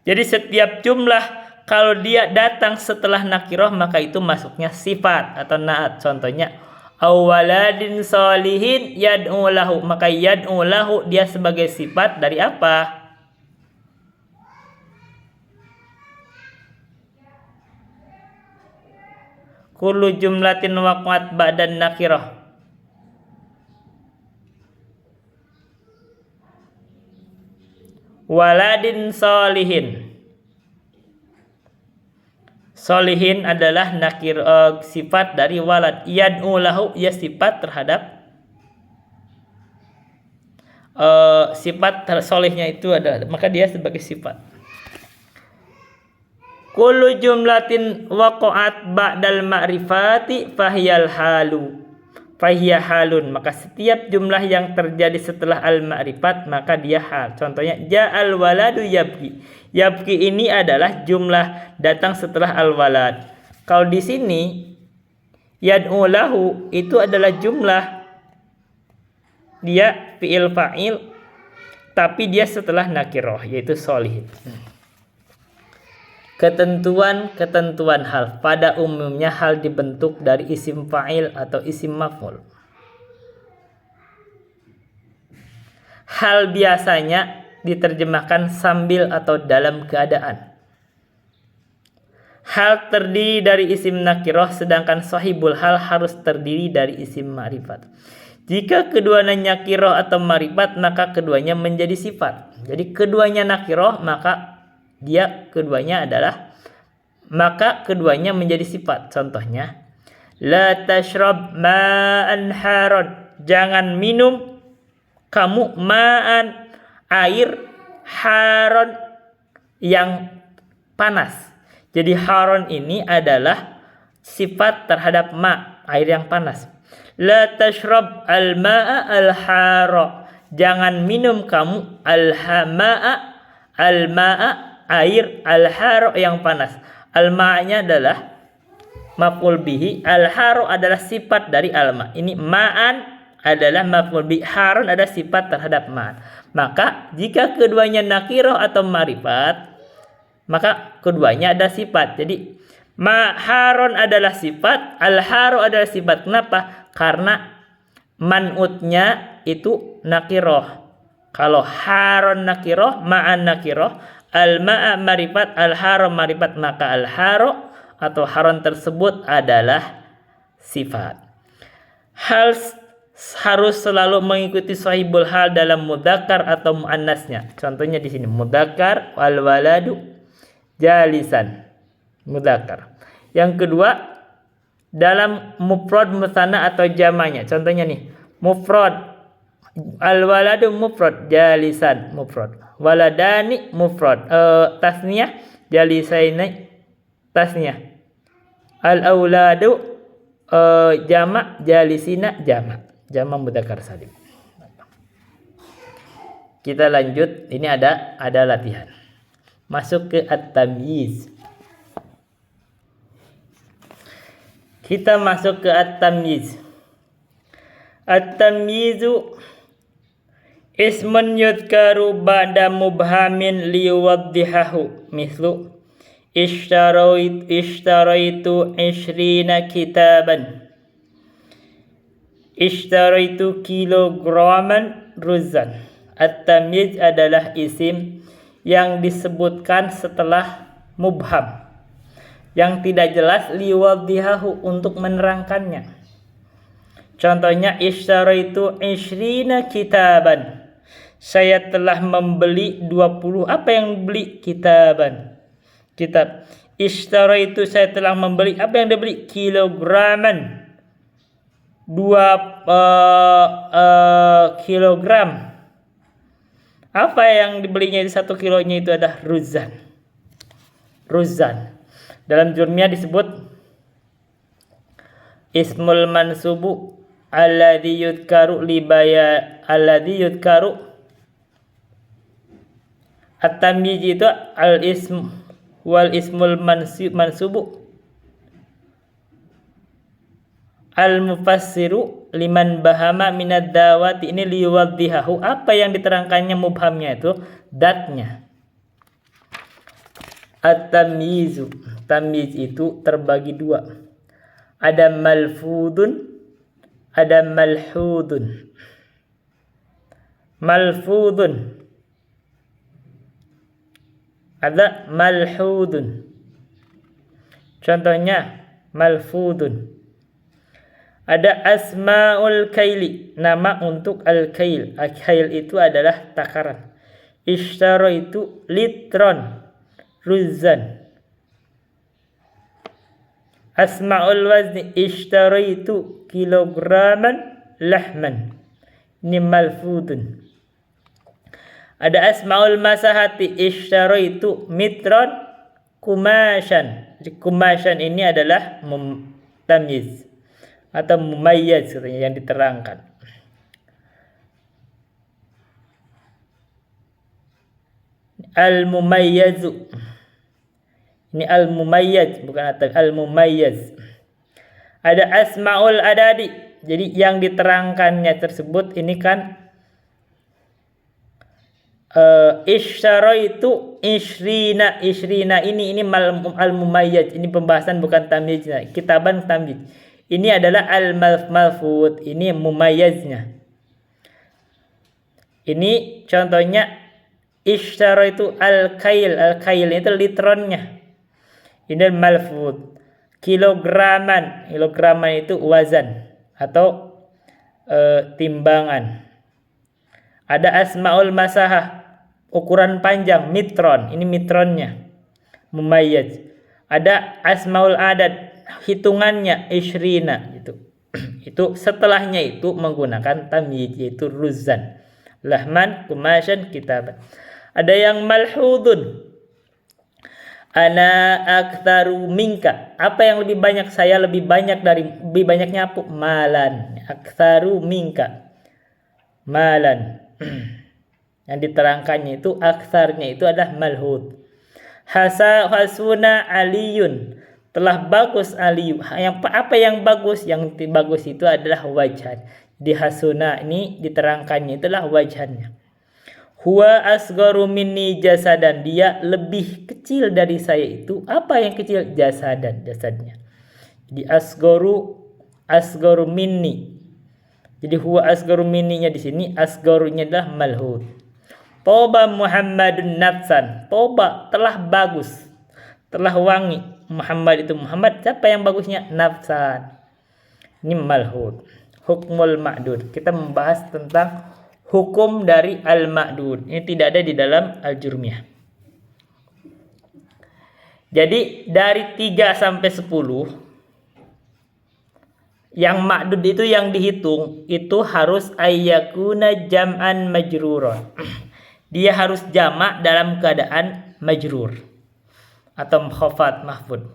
Jadi setiap jumlah kalau dia datang setelah nakirah, maka itu masuknya sifat atau naat. Contohnya awaladin solihin yad'u lahu, maka yad'u lahu dia sebagai sifat dari apa? Kullu jumlatin waqa'at ba'dan nakirah, waladin solihin. Solihin adalah sifat dari walad. Yad'u lahu, ya sifat terhadap sifat solihnya itu ada, maka dia sebagai sifat. Kullu jumlatin waqa'at ba'dal ma'rifati fahiya halun, maka setiap jumlah yang terjadi setelah al-ma'rifat maka dia hal. Contohnya ja'al waladu yabki. Yabki ini adalah jumlah datang setelah al-walad. Kalau di sini yad'u lahu itu adalah jumlah, dia fi'il fa'il tapi dia setelah nakirah, yaitu solihin. Ketentuan hal. Pada umumnya hal dibentuk dari isim fa'il atau isim maf'ul. Hal biasanya diterjemahkan sambil atau dalam keadaan. Hal terdiri dari isim nakirah, sedangkan sahibul hal harus terdiri dari isim ma'rifat. Jika keduanya nakirah atau ma'rifat, maka keduanya menjadi sifat. Jadi keduanya nakirah, maka keduanya menjadi sifat. Contohnya la tashrab ma'an haron, jangan minum kamu ma'an, air, haron, yang panas. Jadi haron ini adalah sifat terhadap air yang panas. La tashrab al-ma'a al-hara, jangan minum kamu al-ma'a, air, al-hara yang panas. Al-ma'nya adalah maf'ul bihi, al-hara adalah sifat dari al-ma'. Ini ma'an adalah maf'ul bihi, haron adalah sifat terhadap ma'an. Maka jika keduanya nakirah atau ma'rifat, maka keduanya ada sifat. Jadi haron adalah sifat, al-haru adalah sifat. Kenapa? Karena man'utnya itu nakirah. Kalau haron nakirah, ma'an nakirah, al-ma'a ma'rifat, al-haru ma'rifat, maka al-haru atau haron tersebut adalah sifat. Hal harus selalu mengikuti sahibul hal dalam mudzakkar atau muannasnya. Contohnya di sini mudzakkar wal waladu jalisan mudzakkar. Yang kedua, dalam mufrad musanna atau jamaknya. Contohnya nih, mufrad al-waladu mufrad, jalisan mufrad. Waladani mufrad, tasniyah jalisaini tasniyah. Al-auladu jamak, jalisina jamak. Jamak mudzakkar salim. Kita lanjut, ini ada latihan. Masuk ke at-tamyiz. Kita masuk ke at-tamyiz. At-tamyizu ismun yudkaru ba'da mubhamin liwaddihahu mislu ishtaraitu 20 kitaban, ishtaraitu kilograman ruzan. At-tamyiz adalah isim yang disebutkan setelah mubham, yang tidak jelas, liwaddihahu untuk menerangkannya. Contohnya, ishtaraitu 20 kitaban. Saya telah membeli 20. Apa yang beli? Kitaban. Kitab. Ishtaraitu, saya telah membeli. Apa yang dibeli? Kilograman. 2 kilogram. Apa yang dibelinya di 1 kilonya itu adalah ruzan. Ruzan. Dalam jurmiyah disebut ismul mansubu alladhi yudkaru alladhi yudkaru. At-tamyiz itu al-ism wal ismul mansubu al-mufassiru liman bahama minad dawati. Ini liwaddihahu, apa yang diterangkannya mubhamnya itu datnya. At-tamyizu, tamyiz itu terbagi 2. Ada malfudun, ada malhudun. Malfudun, ada malhudun. Contohnya malfudun. Ada asmaul kaili, nama untuk al-kail. Al-kail itu adalah takaran. Ishtara itu litron, ruzan. Asmaul wazni, ishtara itu kilograman lahman. Ini malfudun. Ada asmaul masahati, ishtara itu mitron kumashan. Kumashan ini adalah tamyiz atau mumayyaz katanya, yang diterangkan. Al-mumayyazu. Ini al-mumayyaz, bukan al-mumayyaz. Ada asmaul adadi. Jadi yang diterangkannya tersebut ini kan isyara itu ishrina. Ishrina ini al-mumayyaz. Ini pembahasan bukan tamyiznya. Kitaban tamyiz. Ini adalah al-malfud, ini mumayyaznya. Ini contohnya ishtara itu al-kail. Al-kail itu litronnya. Ini malfud. Kilograman. Kilograman itu wazan atau timbangan. Ada asmaul masahah, ukuran panjang, mitron. Ini mitronnya, mumayyaz. Ada asmaul adad, hitungannya ishrina gitu. Itu setelahnya itu menggunakan tamyiz, yaitu ruzan, lahman, kumashan, kitaban. Ada yang malhudun. Ana aktsaru minka. Apa yang lebih banyak? Saya lebih banyak dari, lebih banyaknya apa? Malan. Aktsaru minka. Malan. Yang diterangkannya itu aktsarnya itu adalah malhud. Hasuna aliyun. Telah bagus aliyu. Apa yang bagus? Yang bagus itu adalah wajhan. Di hasuna ini diterangkannya itulah wajhannya. Huwa asgharu minni jasadan. Dia lebih kecil dari saya itu. Apa yang kecil? Jasadan, jasadnya. Jadi asgharu minni. Jadi huwa asgharu minninya di sini, asgharunya adalah malhud. Toba Muhammadun nafsan. Toba telah bagus, telah wangi. Muhammad itu Muhammad. Siapa yang bagusnya? Nafsan. Ini malhud. Hukmul ma'dud. Kita membahas tentang hukum dari al-ma'dud. Ini tidak ada di dalam al-jurmiyah. Jadi dari 3 sampai 10 yang ma'dud itu yang dihitung itu harus ayyakuna jam'an majruron. Dia harus jamak dalam keadaan majrur atau khafat mahfud.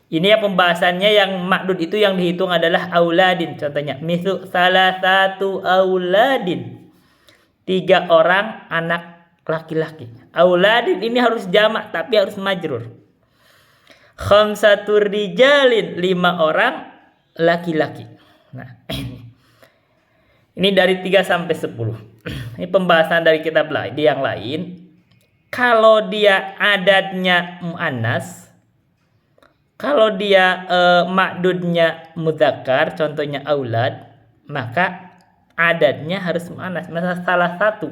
Ini ya pembahasannya. Yang ma'dud itu yang dihitung adalah auladin. Contohnya mislu salah satu auladin, 3 orang anak laki-laki. Auladin ini harus jamak tapi harus majrur. Khamsatur rijalin, 5 orang laki-laki. Nah, ini dari 3 sampai 10. Ini pembahasan dari kitab lain. Di yang lain, kalau dia adatnya muannas, kalau dia ma'dudnya mudzakkar, contohnya aulad, maka adatnya harus muannas, misalnya salah satu.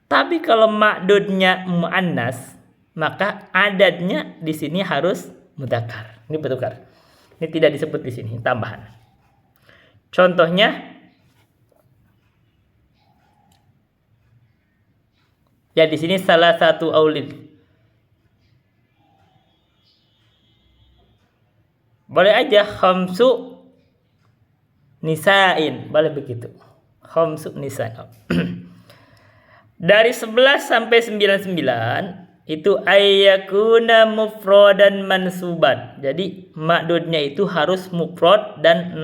Tapi kalau ma'dudnya muannas, maka adatnya di sini harus mudzakkar. Ini bertukar. Ini tidak disebut di sini, tambahan. Contohnya, ya di sini salah satu aulid. Boleh aja khamsu nisa'in, boleh begitu. Khamsu nisa'in. Dari 11 sampai 99 itu ayyakuna mufradan mansuban. Jadi ma'dudnya itu harus mufrad dan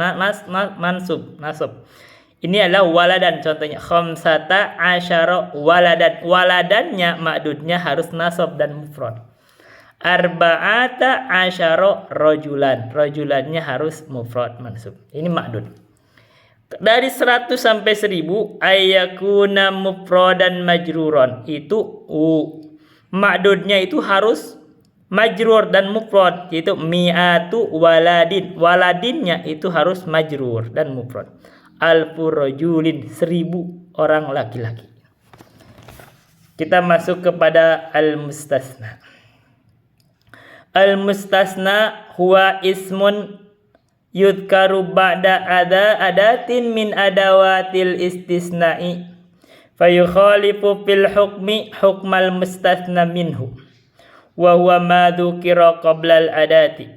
nasab. Ini adalah waladan, contohnya khamsata asyara waladan. Waladannya ma'dudnya harus nasab dan mufrad. Arba'ata asyara rajulan. Rajulannya harus mufrad mansub. Ini ma'dud. Dari 100 sampai 1000 ayyakuna mufradan majruron. Itu ma'dudnya itu harus majrur dan mufrad, yaitu mi'atu waladin. Waladinnya itu harus majrur dan mufrad. Alfu rajulin, 1000 orang laki-laki. Kita masuk kepada al-mustasna. Al-mustasna huwa ismun yudkaru ba'da adatin min adawatil istisna'i fayukhalifu fil hukmi hukmal mustasna minhu wa huwa ma dzukira qabla al adati.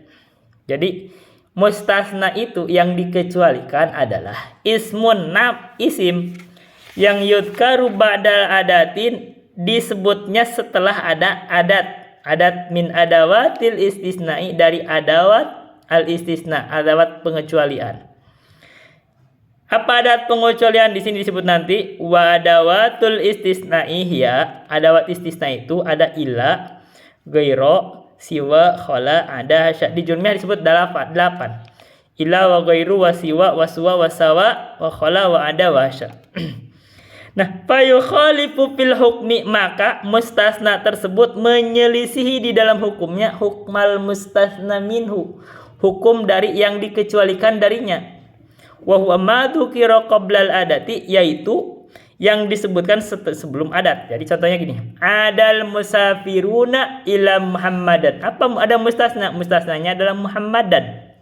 Jadi mustasna itu yang dikecualikan adalah ismun, isim yang yudkaru ba'dal adatin, disebutnya setelah ada adat min adawatil istisna'i, dari adawat al istisna, adawat pengecualian. Apa adat pengecualian di sini disebut nanti? Wa adawatul istisna'i hiya, adawat istisna itu ada illa, ghaira, siwa, khala, ada, hasya. Di jumlah disebut 8. Illa wa ghairu wa siwa wa suwa wa sawa wa khala wa ada wa hasya. Nah, fa yukhalifu fil hukmi, maka mustasna tersebut menyelisihi di dalam hukumnya hukmal mustasna minhu, hukum dari yang dikecualikan darinya. Wa huwa ma dzukira qablal adati, yaitu yang disebutkan sebelum adat. Jadi contohnya gini, adal musafiruna ila muhammadan. Apa ada mustasna? Mustasnanya adalah muhammadan.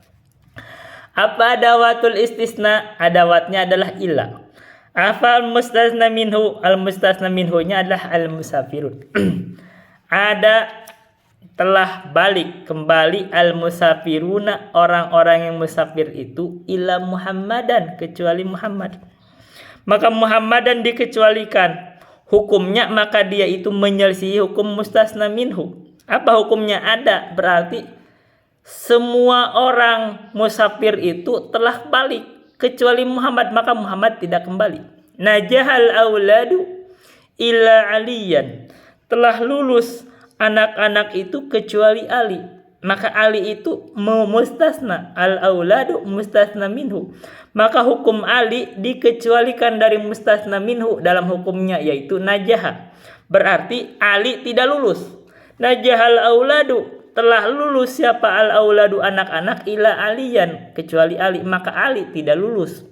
Apa adawatul istisna? Adawatnya adalah illa. Apa al-mustasna minhu? Al-mustasna minhu-nya adalah al-musafirun. Ada telah balik kembali al-musafiruna, orang-orang yang musafir itu, ila muhammadan, kecuali Muhammad. Maka Muhammadan dikecualikan hukumnya, maka dia itu menyelisihi hukum mustasna minhu. Apa hukumnya? Ada, berarti semua orang musafir itu telah balik kecuali Muhammad, maka Muhammad tidak kembali. Najahal auladu illa aliyan, telah lulus anak-anak itu kecuali Ali, maka Ali itu mustasna, al-auladu mustasna minhu, maka hukum Ali dikecualikan dari mustasna minhu dalam hukumnya, yaitu najaha, berarti Ali tidak lulus. Najahal auladu, telah lulus siapa? Al-auladu, anak-anak, ila aliyan, kecuali Ali, maka Ali tidak lulus.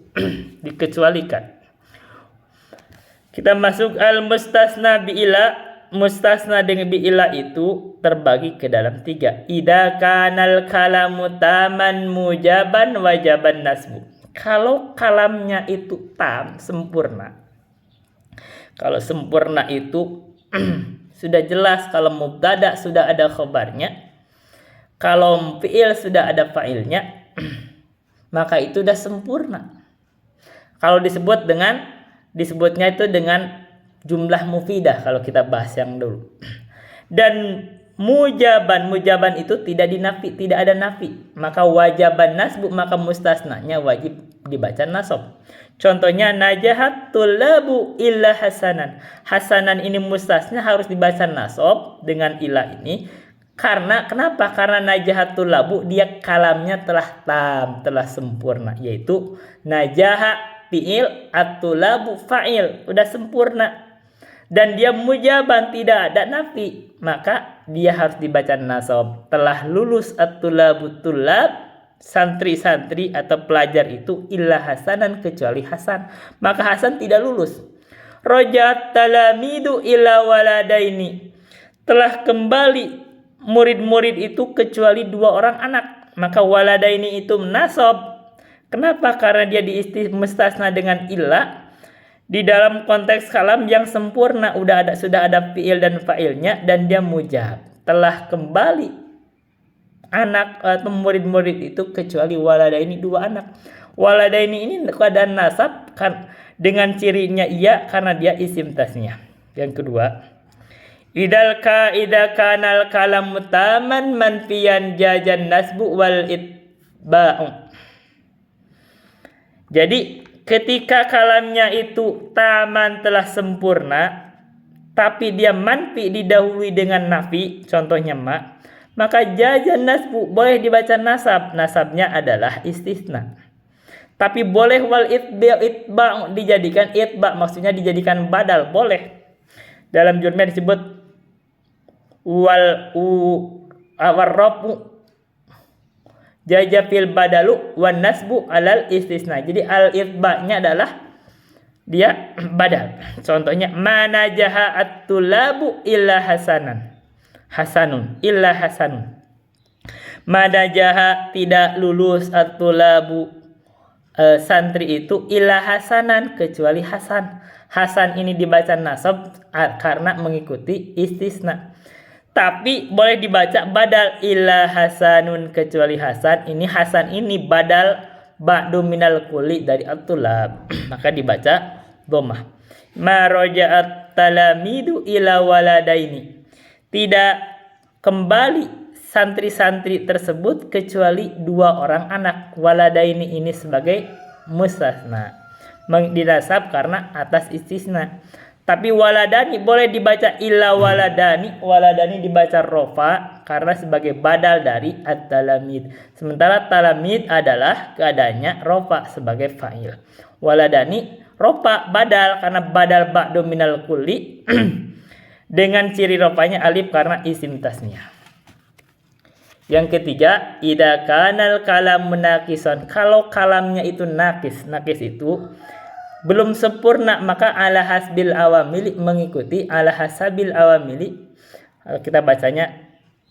Dikecualikan. Kita masuk al-mustasna bi'ila. Mustasna dengan bi'ila itu terbagi ke dalam 3. Idza kanal kalamu taman mujaban wajaban nasbu. Kalau kalamnya itu tam, sempurna. Kalau sempurna itu sudah jelas, kalau mubtada sudah ada khabarnya, Kalau fi'il sudah ada fa'ilnya, maka itu sudah sempurna. Kalau disebutnya itu dengan jumlah mufidah kalau kita bahas yang dulu. Dan mujaban itu tidak dinafi, tidak ada nafi. Maka wajaban nasbu, maka mustasnanya wajib dibaca nasab. Contohnya najahatul labu illa hasanan. Hasanan ini mustasna harus dibaca nasab dengan ilah ini. Kenapa? Karena najahatul labu dia kalamnya telah tam, telah sempurna, yaitu najaha fi'il, atulabu fa'il, udah sempurna. Dan dia mujaban, tidak ada nafi, maka dia harus dibaca nasab. Telah lulus at-tulabu tulab, santri-santri atau pelajar itu illa hasanan, kecuali Hasan, maka Hasan tidak lulus. Rojat talamidu illa waladaini, telah kembali murid-murid itu kecuali 2 orang anak, maka waladaini itu nasab. Kenapa? Karena dia mustasna dengan illa di dalam konteks kalam yang sempurna, sudah ada fi'il dan fa'ilnya, dan dia mujab. Telah kembali anak atau murid-murid itu kecuali waladaini 2 anak. Waladaini ini keadaan nasab kan dengan cirinya iya karena dia isim tasnya. Yang kedua, idza kanal kalam mutaman manfiyan jajan nasbu wal itba'u. Jadi ketika kalamnya itu taman telah sempurna, tapi dia manfi didahului dengan nafi, contohnya maka jajan nasbu boleh dibaca nasab. Nasabnya adalah istisna. Tapi boleh wal itba dijadikan itba, maksudnya dijadikan badal, boleh. Dalam jurmiyah disebut warrafu jajafil badalu wan nasbu alal istisna. Jadi al itba-nya adalah dia badal. Contohnya manajaha at-tulabu illa hasanun illa hasanun. Manajaha tidak lulus at-tulabu santri itu illa hasanan, kecuali Hasan. Hasan ini dibaca nasab karena mengikuti istisna. Tapi boleh dibaca badal illa hasanun, kecuali Hasan. Ini Hasan ini badal ba'du minal kuli dari at-tulab, maka dibaca dhammah. Ma raja'at talamidu ila waladaini, tidak kembali santri-santri tersebut kecuali 2 orang anak. Waladaini ini sebagai mustasna, dinasab karena atas istisna. Tapi waladani boleh dibaca illa waladani. Waladani dibaca rofa karena sebagai badal dari at-talamid. Sementara talamid adalah keadaannya rofa sebagai fa'il. Waladani rofa badal karena badal ba'du minal kulli dengan ciri rofanya alif karena isim tasnya. Yang ketiga, idza kanal kalam munaqisan, kalau kalamnya itu nakis itu belum sempurna, maka ala hasbil awamili, mengikuti ala hasabil awamili. Kita bacanya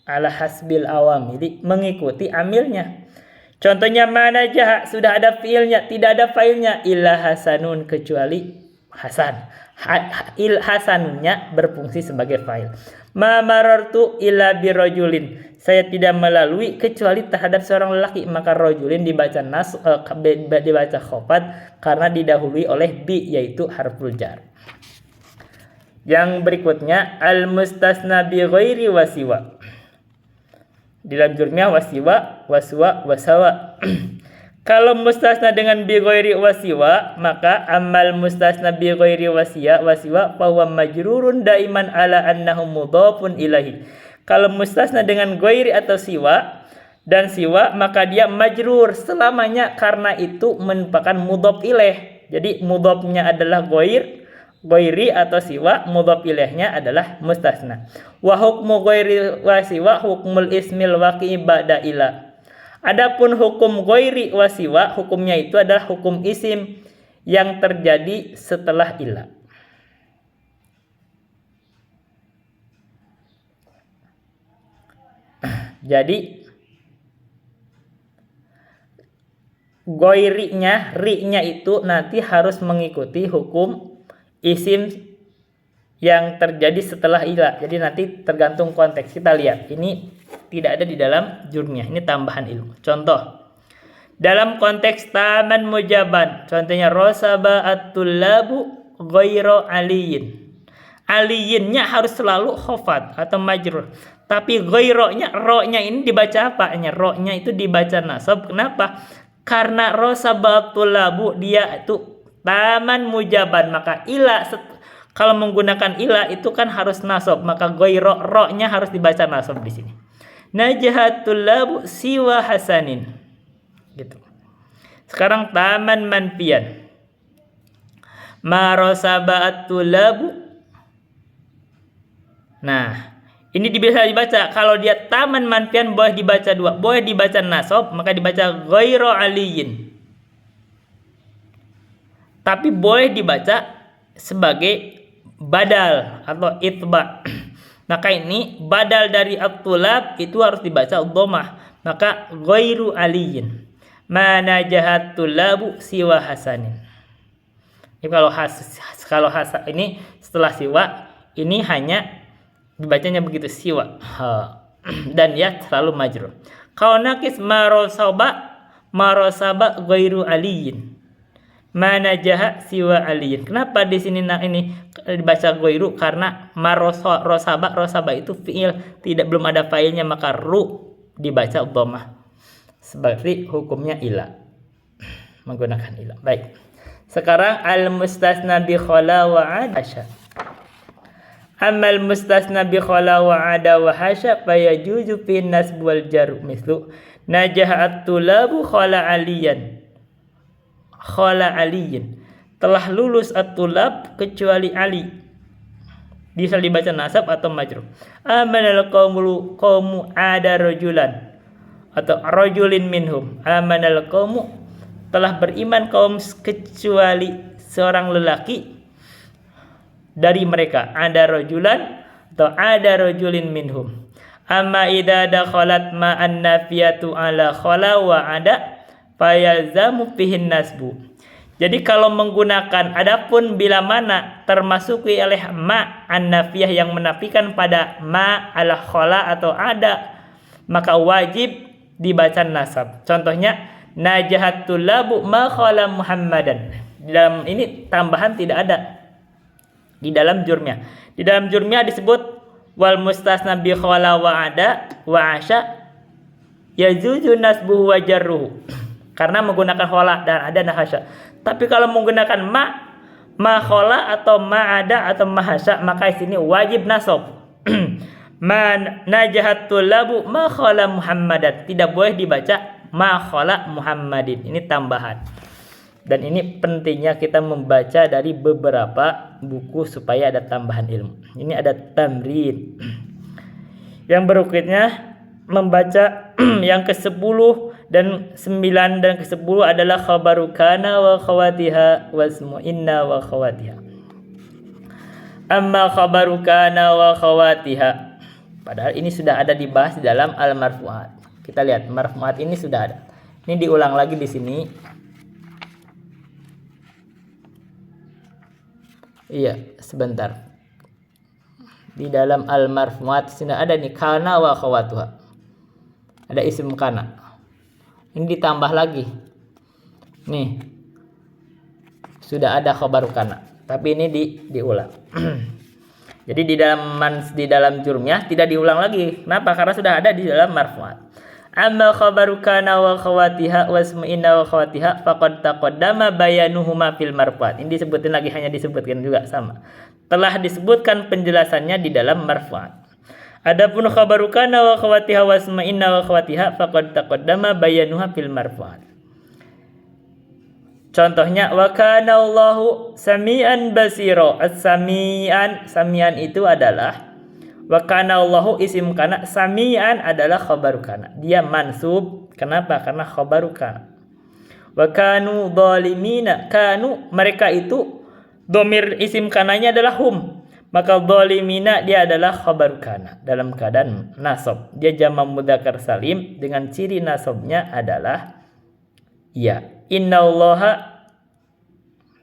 ala hasbil awamili, mengikuti amilnya. Contohnya manajaha, sudah ada fiilnya, tidak ada failnya, illa hasanun, kecuali Hasan. Hasanunnya berfungsi sebagai fa'il. Ma marartu illa birajulin, saya tidak melalui kecuali terhadap seorang lelaki, maka rajulin dibaca dibaca khafad karena didahului oleh bi, yaitu harful jar. Yang berikutnya al mustasna bi ghairi wasiwa. Di dalam jurmiyah wasiwa, waswa, wasawa. Kalau mustasna dengan bi ghairi wasiwa, maka amal mustasna bi ghairi wasiwa fa huwa majrurun daiman ala annahu mudhafun ilahi. Kalau mustasna dengan ghairi atau siwa dan siwa, maka dia majrur selamanya karena itu merupakan mudhaf ilaih. Jadi mudhafnya adalah ghairi atau siwa, mudhaf ilaihnya adalah mustasna. Wa hukmu ghairi wasiwa hukmul ismil waqi ba'da ila. Adapun hukum ghairi wasiwa, hukumnya itu adalah hukum isim yang terjadi setelah ila. Jadi ghairinya, ri-nya itu nanti harus mengikuti hukum isim yang terjadi setelah ila. Jadi nanti tergantung konteks. Kita lihat ini tidak ada di dalam jurmiyah. Ini tambahan ilmu. Contoh, dalam konteks taman mujaban, contohnya rosaba at-tullabu ghairu aliyin. Aliyinnya harus selalu khafat atau majrur. Tapi ghaironya, ro-nya ini dibaca apa? Ro-nya itu dibaca nasab. Kenapa? Karena rosaba at-tullabu dia itu taman mujaban, maka ila kalau menggunakan ila itu kan harus nasab, maka ghairu ro-nya harus dibaca nasab di sini. Najahatul labu siwa hasanin. Gitu. Sekarang taman manfian. Marosaba'atul labu. Nah, ini bisa dibaca. Kalau dia taman manfian boleh dibaca dua. Boleh dibaca nasab, maka dibaca ghairu aliyin. Tapi boleh dibaca sebagai badal atau itba. Maka ini badal dari at-tulab itu harus dibaca dhammah. Maka ghairu aliyin. Mana jahatul labu siwa hasanin. Ini kalau hasa ini setelah siwa ini hanya dibacanya begitu siwa. Dan ya selalu majrur. Kalau nakis marosaba ghairu aliyin. Mana jahat siwa aliyin. Kenapa di sini ini dibaca ghairu? Karena rosaba itu fiil, belum ada failnya, maka ru dibaca dhammah. Seperti hukumnya ila, menggunakan ila. Baik. Sekarang al-mustasna bi khala wa ada. Amal mustasna bi khala wa ada wa hasya fa yajuzu fi nasb wal jar mislu najahat tulabu khala aliyan. Khala aliyin. Telah lulus at-tulab kecuali Ali. Bisa dibaca nasab atau majrur. Amanal qaumu ada rajulan atau rajulin minhum. Amanal qaumu, telah beriman kaum kecuali seorang lelaki dari mereka. Ada rajulan atau ada rajulin minhum. Amma idza dakhalat ma'an nafiyatu ala khala wa ada fayalzamu fihin nasbu. Jadi kalau menggunakan adapun bila mana termasuki oleh ma an-nafiyah yang menafikan pada ma ala khala atau ada, maka wajib dibaca nasab. Contohnya najahatul labu ma khala Muhammadan. Di dalam ini tambahan tidak ada di dalam jurmiyah. Di dalam jurmiyah disebut wal mustasna bi khala wa ada wa asya yajuzu nasbuhu wa jarruhu. Karena menggunakan khala dan ada nahasya. Tapi kalau menggunakan ma khala atau ma ada atau ma hasya, maka di sini wajib nasab. Man najahatul labu ma khala Muhammadan. Tidak boleh dibaca ma khala Muhammadin. Ini tambahan. Dan ini pentingnya kita membaca dari beberapa buku supaya ada tambahan ilmu. Ini ada tamrin. Yang berikutnya membaca yang ke-10 dan 9 dan ke-10 adalah khabaru kana wa khawatiha wasmu inna wa khawatiha. Amma khabaru kana wa khawatiha, padahal ini sudah ada dibahas di dalam al-marfu'at. Kita lihat marfu'at ini sudah ada. Ini diulang lagi di sini. Iya, sebentar. Di dalam al-marfu'at sudah ada nih kana wa khawatuha. Ada isim kana. Ini ditambah lagi. Nih. Sudah ada khabar kana, tapi ini diulang. Jadi di dalam jurmiyah tidak diulang lagi. Kenapa? Karena sudah ada di dalam marfu'at. Amma khabaru kana wa khawatiha wasmu'inna wa khawatiha faqad taqaddama bayanuhuma fil marfu'at. Ini disebutin lagi, hanya disebutkan juga sama. Telah disebutkan penjelasannya di dalam marfu'at. Adapun khabaru kana wa khawatiha wasmu'inna wa khawatiha faqad taqaddama bayanuha fil marfu'at. Contohnya wa kana Allahu sami'an basira. Sami'an itu adalah wa kana Allahu isim kana, sami'an adalah khabaru kana. Dia mansub. Kenapa? Karena khabaru kana. Wa kanu dhalimina. Kanu mereka itu dhamir isim kananya adalah hum. Maka dhalimina dia adalah khabaru kana dalam keadaan nasab. Dia jamak mudzakkar salim dengan ciri nasabnya adalah ya. Innallaha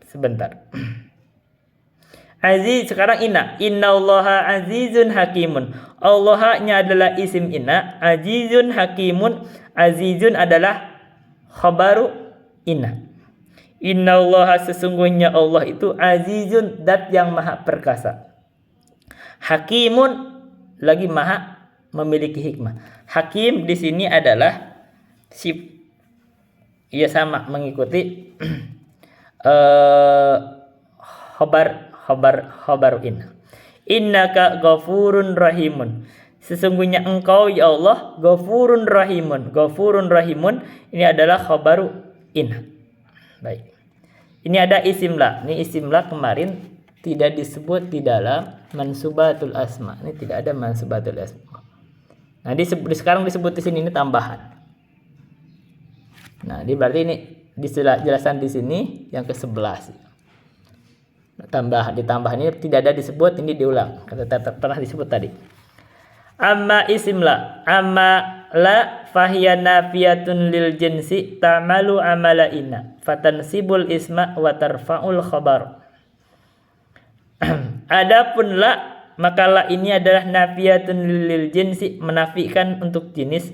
sebentar. Aziz sekarang inna. Innallaha azizun hakimun. Allah-nya adalah isim inna, azizun hakimun. Azizun adalah khabaru inna. Innallaha sesungguhnya Allah itu azizun, zat yang maha perkasa. Hakimun lagi maha memiliki hikmah. Hakim di sini adalah ia sama mengikuti khabar inna. Innaka ghafurun rahimun. Sesungguhnya engkau ya Allah ghafurun rahimun. Ghafurun rahimun ini adalah khabaru inna. Baik. Ini ada isim la. Ini isim la kemarin tidak disebut di dalam mansubatul asma. Ini tidak ada mansubatul asma. Nah, sekarang disebut di sini, ini tambahan. Nah, berarti ini dijelasan di sini yang ke-11. Ditambah ini tidak ada disebut, ini diulang. Pernah disebut tadi. Amma isim la. Amma la fahiya nafiyatun lil jinsi ta'malu amala inna. Fatansibul isma wa tarfa'ul khabar. Adapun la, maka la ini adalah nafiyatun lil jinsi, menafikan untuk jenis.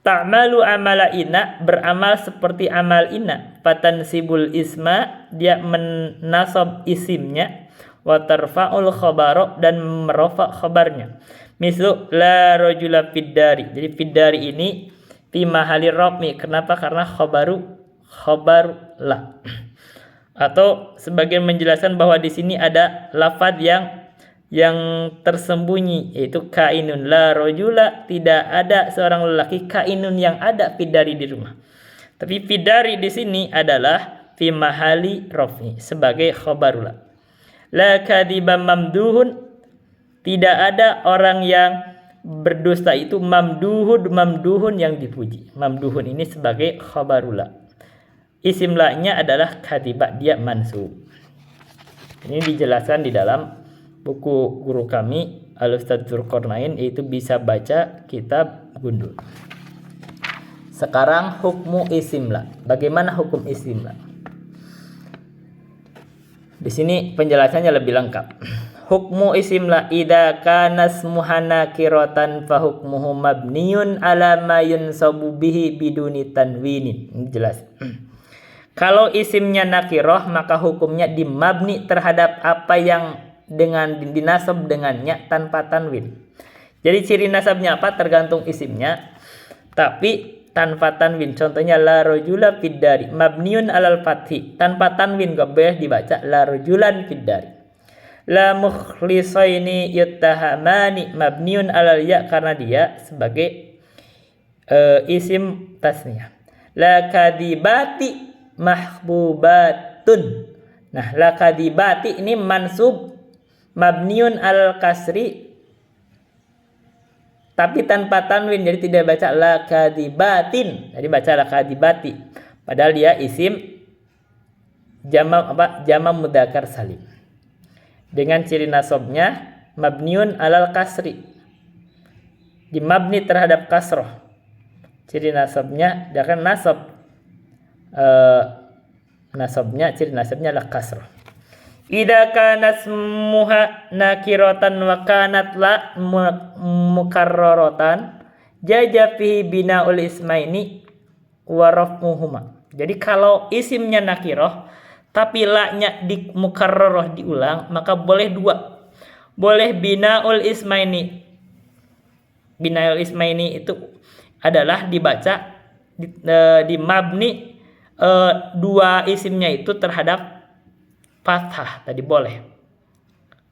Ta'malu amala inna, beramal seperti amal inna. Fatansibul isma, dia menasab isimnya. Wa tarfa'ul khabaro, dan merofa khabarnya. Misal la rajula fiddari. Jadi fiddari ini fi mahali rafmi. Kenapa? Karena khabar la. Atau sebagian menjelaskan bahwa di sini ada lafaz yang tersembunyi, yaitu kainun. La rajula, tidak ada seorang lelaki. Kainun, yang ada fiddari di rumah. Tapi fiddari di sini adalah fi mahali raf'i sebagai khabarula. La kadiba mamduhun, tidak ada orang yang berdusta itu mamduhun yang dipuji. Mamduhun ini sebagai khabarula. Isim la-nya adalah kadiba, dia mansub. Ini dijelaskan di dalam buku guru kami Al-Ustadz Dzulqarnain, yaitu Bisa Baca Kitab Gundul. Sekarang hukmu isim la. Bagaimana hukum isim la? Di sini penjelasannya lebih lengkap. Hukmu isim la idza kana ismuha nakiratan fa hukmuhu mabniyun ala ma yunsabu bihi biduni tanwinin. Ini jelas. Kalau isimnya nakirah, maka hukumnya dimabni terhadap apa yang dengan dinasab dengannya tanpa tanwin. Jadi ciri nasabnya apa? Tergantung isimnya, tapi tanpa tanwin. Contohnya la rajula fiddari, mabniun alal fathi, tanpa tanwin, gak boleh dibaca la rajulan fiddari. La mukhlisaini yuttahamani, mabniun alal ya, karena dia sebagai isim tasniyah. La kadibati mahbubatun. Nah, la kadibati ini mansub mabniun al kasri tapi tanpa tanwin, jadi tidak baca la kadibatin, jadi baca la kadibati, padahal dia isim jama' mudzakkar salim. Dengan ciri nasabnya mabniun alal kasri, dimabni terhadap kasroh. Ciri nasabnya, dia kan nasab, ciri nasabnya adalah kasroh. Idza kana ismuha nakiratan wa kanat la mukarraratan jaja fihi binaul ismaini wa raf'uhuma. Jadi kalau isimnya nakirah tapi la-nya di mukarrarah diulang, maka boleh dua. Boleh binaul ismaini. Binaul ismaini itu adalah dibaca di mabni dua isimnya itu terhadap fathah, tadi boleh.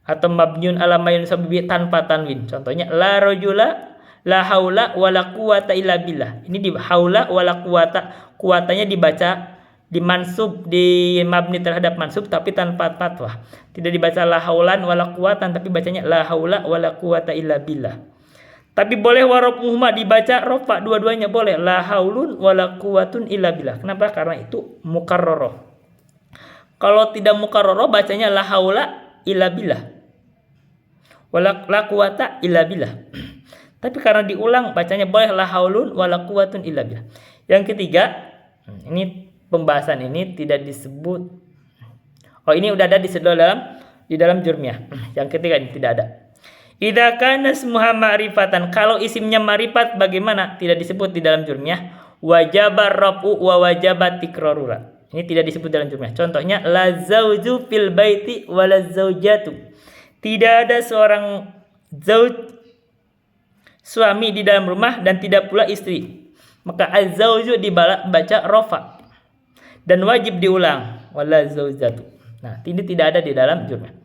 Atau mabniun ala ma yunsabu tanpa tanwin. Contohnya la rajula la haula wala quwata illa billah. Ini di haula wala quwata, kuatanya dibaca dimansub, di mabni terhadap mansub tapi tanpa fathah. Tidak dibaca la haulan wala quwatan, tapi bacanya la haula wala quwata illa billah. Tapi boleh warofuhuma, dibaca rofa, dua-duanya boleh. La haulun wala quwatun illa billah. Kenapa? Karena itu mukarrarah. Kalau tidak mukarrarah bacanya la haula illa billah, wala la quwata illa billah. Tapi karena diulang bacanya boleh la haulun wala quwatun illa billah. Yang ketiga, ini pembahasan ini tidak disebut. Oh, ini udah ada di dalam di dalam jurmiyah. Yang ketiga ini tidak ada. Idza kana ismuha ma'rifatan, kalau isimnya ma'rifat bagaimana? Tidak disebut di dalam jurmiyah. Wajabar rafu wa wajabat tikrarura. Ini tidak disebut dalam jurmiyah. Contohnya la zauju fil baiti wa la zaujatu. Tidak ada seorang zauj suami di dalam rumah dan tidak pula istri. Maka az-zauju dibaca rafa dan wajib diulang wala zaujatu. Nah, ini tidak ada di dalam jurmiyah.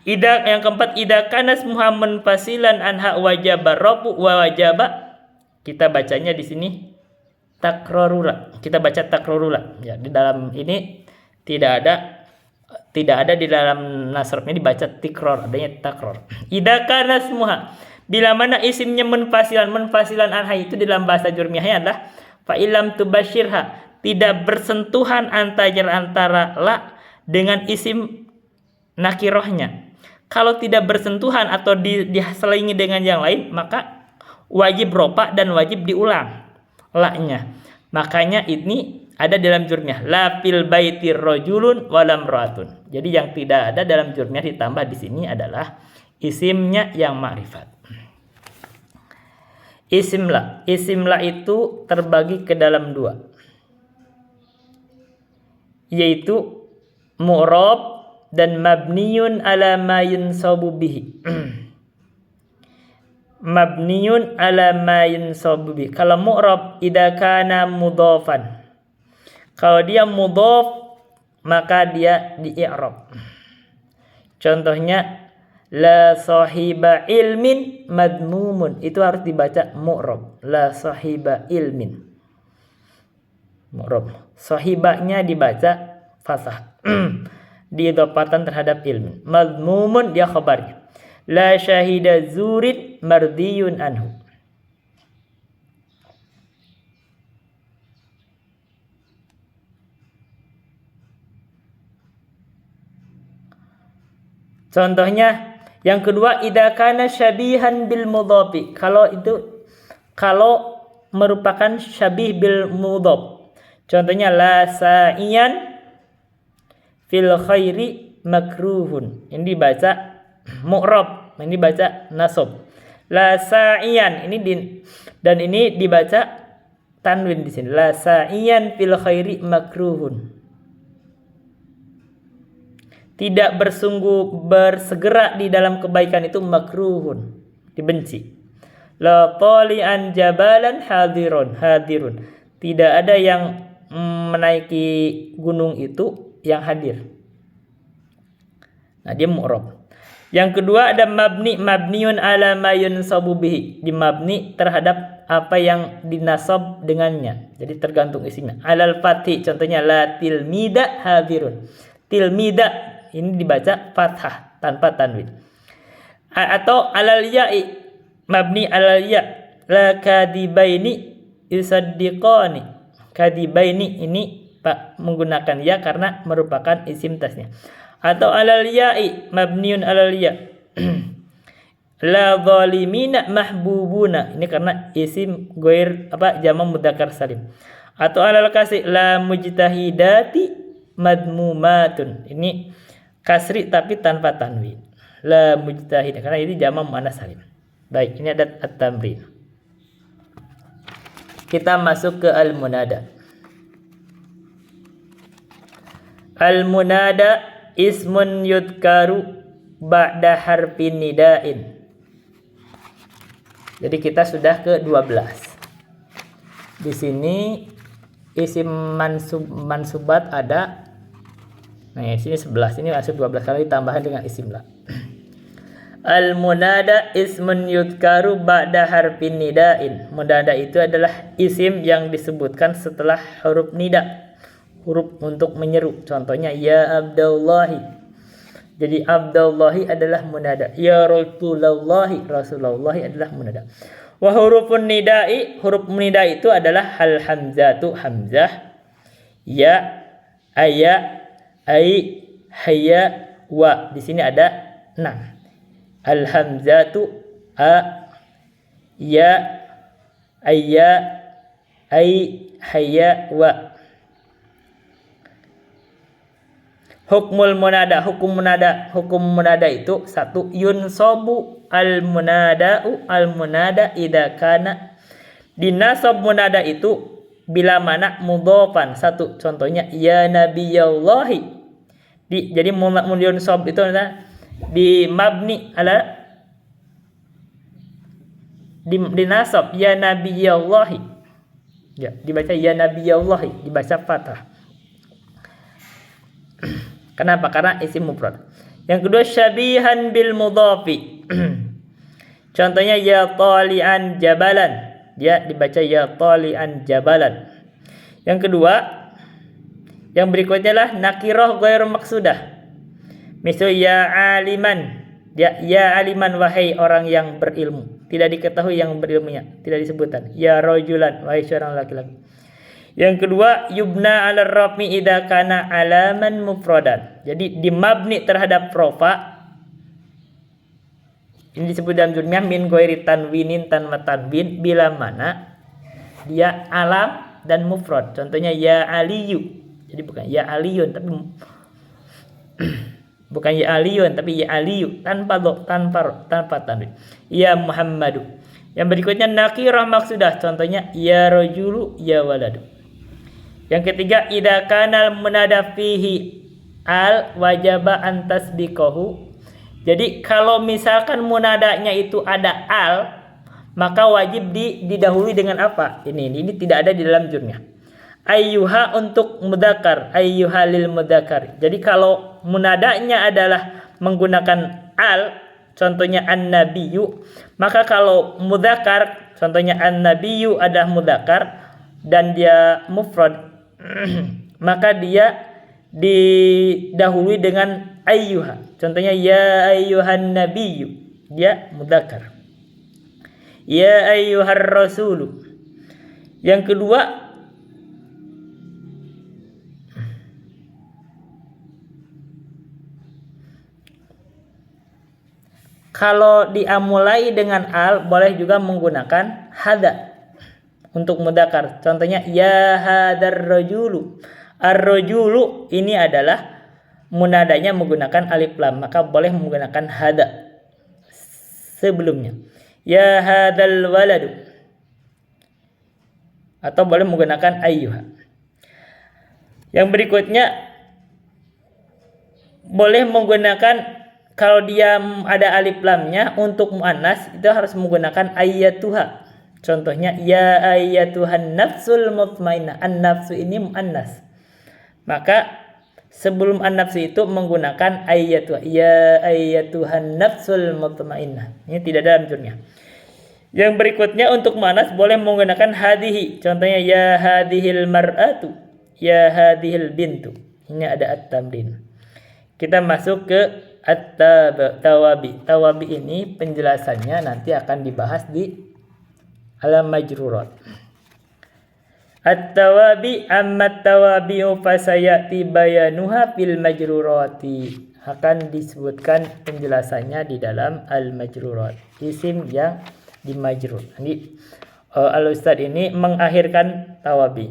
Yang keempat, idza kana ismuha munfasilan anha wajaba rafu wa wajaba, kita bacanya di sini takrarula. Kita baca takrarula. Ya, di dalam ini tidak ada di dalam nasrnya dibaca tikror, adanya takror. Idza kana ismuha, bila mana isimnya munfasilan anha itu di dalam bahasa jurmiyahnya adalah fa illam tubashirha, tidak bersentuhan antara la dengan isim nakirohnya. Kalau tidak bersentuhan atau diselingi dengan yang lain, maka wajib ropa dan wajib diulang la-nya. Makanya ini ada dalam jurmiyah la fil baiti rajulun walam raatun. Jadi yang tidak ada dalam jurmiyah ditambah di sini adalah isimnya yang ma'rifat. Isim la itu terbagi ke dalam dua, yaitu mu'rab dan mabniyun ala ma yunsabu bihi. Mabniyun ala ma yunsabu bihi. Kalau mu'rab idza kana mudhafan, kalau dia mudhaf maka dia di i'rab. Contohnya la sahiba ilmin madmumun, itu harus dibaca mu'rab. La sahiba ilmin mu'rab, sahibanya dibaca fathah. Diidhofatan terhadap ilmu. Madmumun dia khabarnya. La syahida zurid mardiyun anhu. Contohnya yang kedua, idza kana syabihan bil mudhafi. Kalau merupakan syabih bil mudhaf. Contohnya la sa'iyan fil khairi makruhun. Ini dibaca mu'rab, ini dibaca nasab. La sa'iyan dan ini dibaca tanwin di sini. La sa'iyan fil khairi makruhun. Tidak bersegera di dalam kebaikan itu makruhun, dibenci. La tali'an jabalan hadirun. Tidak ada yang menaiki gunung itu yang hadir. Nah, dia mu'rab. Yang kedua ada mabniun ala ma yunsabu bihi. Di mabni terhadap apa yang dinasab dengannya. Jadi tergantung isinya. Alal fathi, contohnya la tilmida hadirun. Tilmida ini dibaca fathah tanpa tanwin. Atau alal ya'i, mabni alal ya'. La kadibaini yusaddiqani. Kadibaini ini menggunakan ya karena merupakan isim tasnya. Atau alal ya'i, mabniun alal ya'. La zalimina mahbubuna, ini karena isim ghair jamak mudzakkar salim. Atau alal kasri, la mujtahidati madmumatun, ini kasri tapi tanpa tanwin. La mujtahid karena ini jamak muannats salim. Baik, ini ada at-tamrin. Kita masuk ke al-munada. Al-munada ismun yudkaru ba'da harfin nida'in. Jadi kita sudah ke 12. Di sini isim mansubat ada. Nah, di sini 11. Ini masuk 12 kali ditambahkan dengan isim la. Al-munada ismun yudkaru ba'da harfin nida'in. Munada itu adalah isim yang disebutkan setelah huruf nida. Huruf untuk menyeru. Contohnya ya Abdullahi. Jadi Abdullahi adalah munada. Ya Rasulullahi adalah munada. Wa hurufun nida'i, huruf nida itu adalah hal hamzatu hamzah, ya, aya, ai, hayya, wa. Di sini ada 6. Al hamzatu a, ya, ayya, ai, hayya, wa. Hukum munada itu satu, yunsobu al munada idza kana dinasab munada itu bila mana mudhofan. Satu contohnya ya nabiyallahi. Jadi yunsab itu adalah di mabni ala di nasab ya nabiyallahi, ya dibaca ya nabiyallahi, dibaca fathah. Kenapa? Karena isim mufrad. Yang kedua syabihan bil mudhafi. Contohnya ya tali'an jabalan, ya dibaca ya tali'an jabalan. Yang kedua, yang berikutnya lah nakirah ghairu maksudah. Misal ya aliman, ya aliman wahai orang yang berilmu. Tidak diketahui yang berilmunya, tidak disebutkan. Ya rajulan, wahai seorang laki-laki. Yang kedua, yubna 'ala raf'i idza kana alaman mufradan. Jadi dimabni terhadap rofa. Ini disebut dalam jurnya min ghairi tanwinin tanpa tanwin bila mana dia alam dan mufrad. Contohnya ya aliyu. Jadi bukan ya aliyun tapi bukan ya aliyun tapi ya aliyu tanpa tanwin. Ya Muhammadu. Yang berikutnya nakirah maksudah. Contohnya ya rajulu ya waladu. Yang ketiga idza kana munada fihi al wajaba an tasdiqahu. Jadi kalau misalkan munadanya itu ada al, maka wajib didahului dengan apa? Ini tidak ada di dalam jurnya. Ayyuha untuk mudzakkar, ayyuha lil mudzakkar. Jadi kalau munadanya adalah menggunakan al, contohnya an-nabiyyu, maka kalau mudzakkar, contohnya an-nabiyyu adalah mudzakkar dan dia mufrad, maka dia didahului dengan ayyuha. Contohnya ya ayyuhan nabiyyu, dia mudzakkar. Ya ayyuhar rasulu. Yang kedua, kalau diamulai dengan al, boleh juga menggunakan hada untuk mudzakkar. Contohnya ya hadar rajulu. Ar-rajulu ini adalah munadanya menggunakan alif lam, maka boleh menggunakan hada sebelumnya. Ya hadal waladu. Atau boleh menggunakan ayyuha. Yang berikutnya boleh menggunakan, kalau dia ada alif lamnya untuk muannas itu harus menggunakan ayyatuha. Contohnya ya ayyatuhan nafsul mutmainnah. An-nafsu ini muannas. Maka sebelum an-nafsu itu menggunakan ayyatuha. Ya ayyatuhan nafsul mutmainnah. Ini tidak dalam jurnya. Yang berikutnya untuk muannas boleh menggunakan hadhihi. Contohnya ya hadhil mar'atu, ya hadhil bintu. Ini ada at-tamrin. Kita masuk ke at-tawabi. Tawabi ini penjelasannya nanti akan dibahas di al-majrurat. At-tawabi amma tawabi'u fasayati bayanuha fil majrurati. Akan disebutkan penjelasannya di dalam al-majrurat. Isim yang dimajrur. Jadi al-ustaz ini mengakhirkan tawabi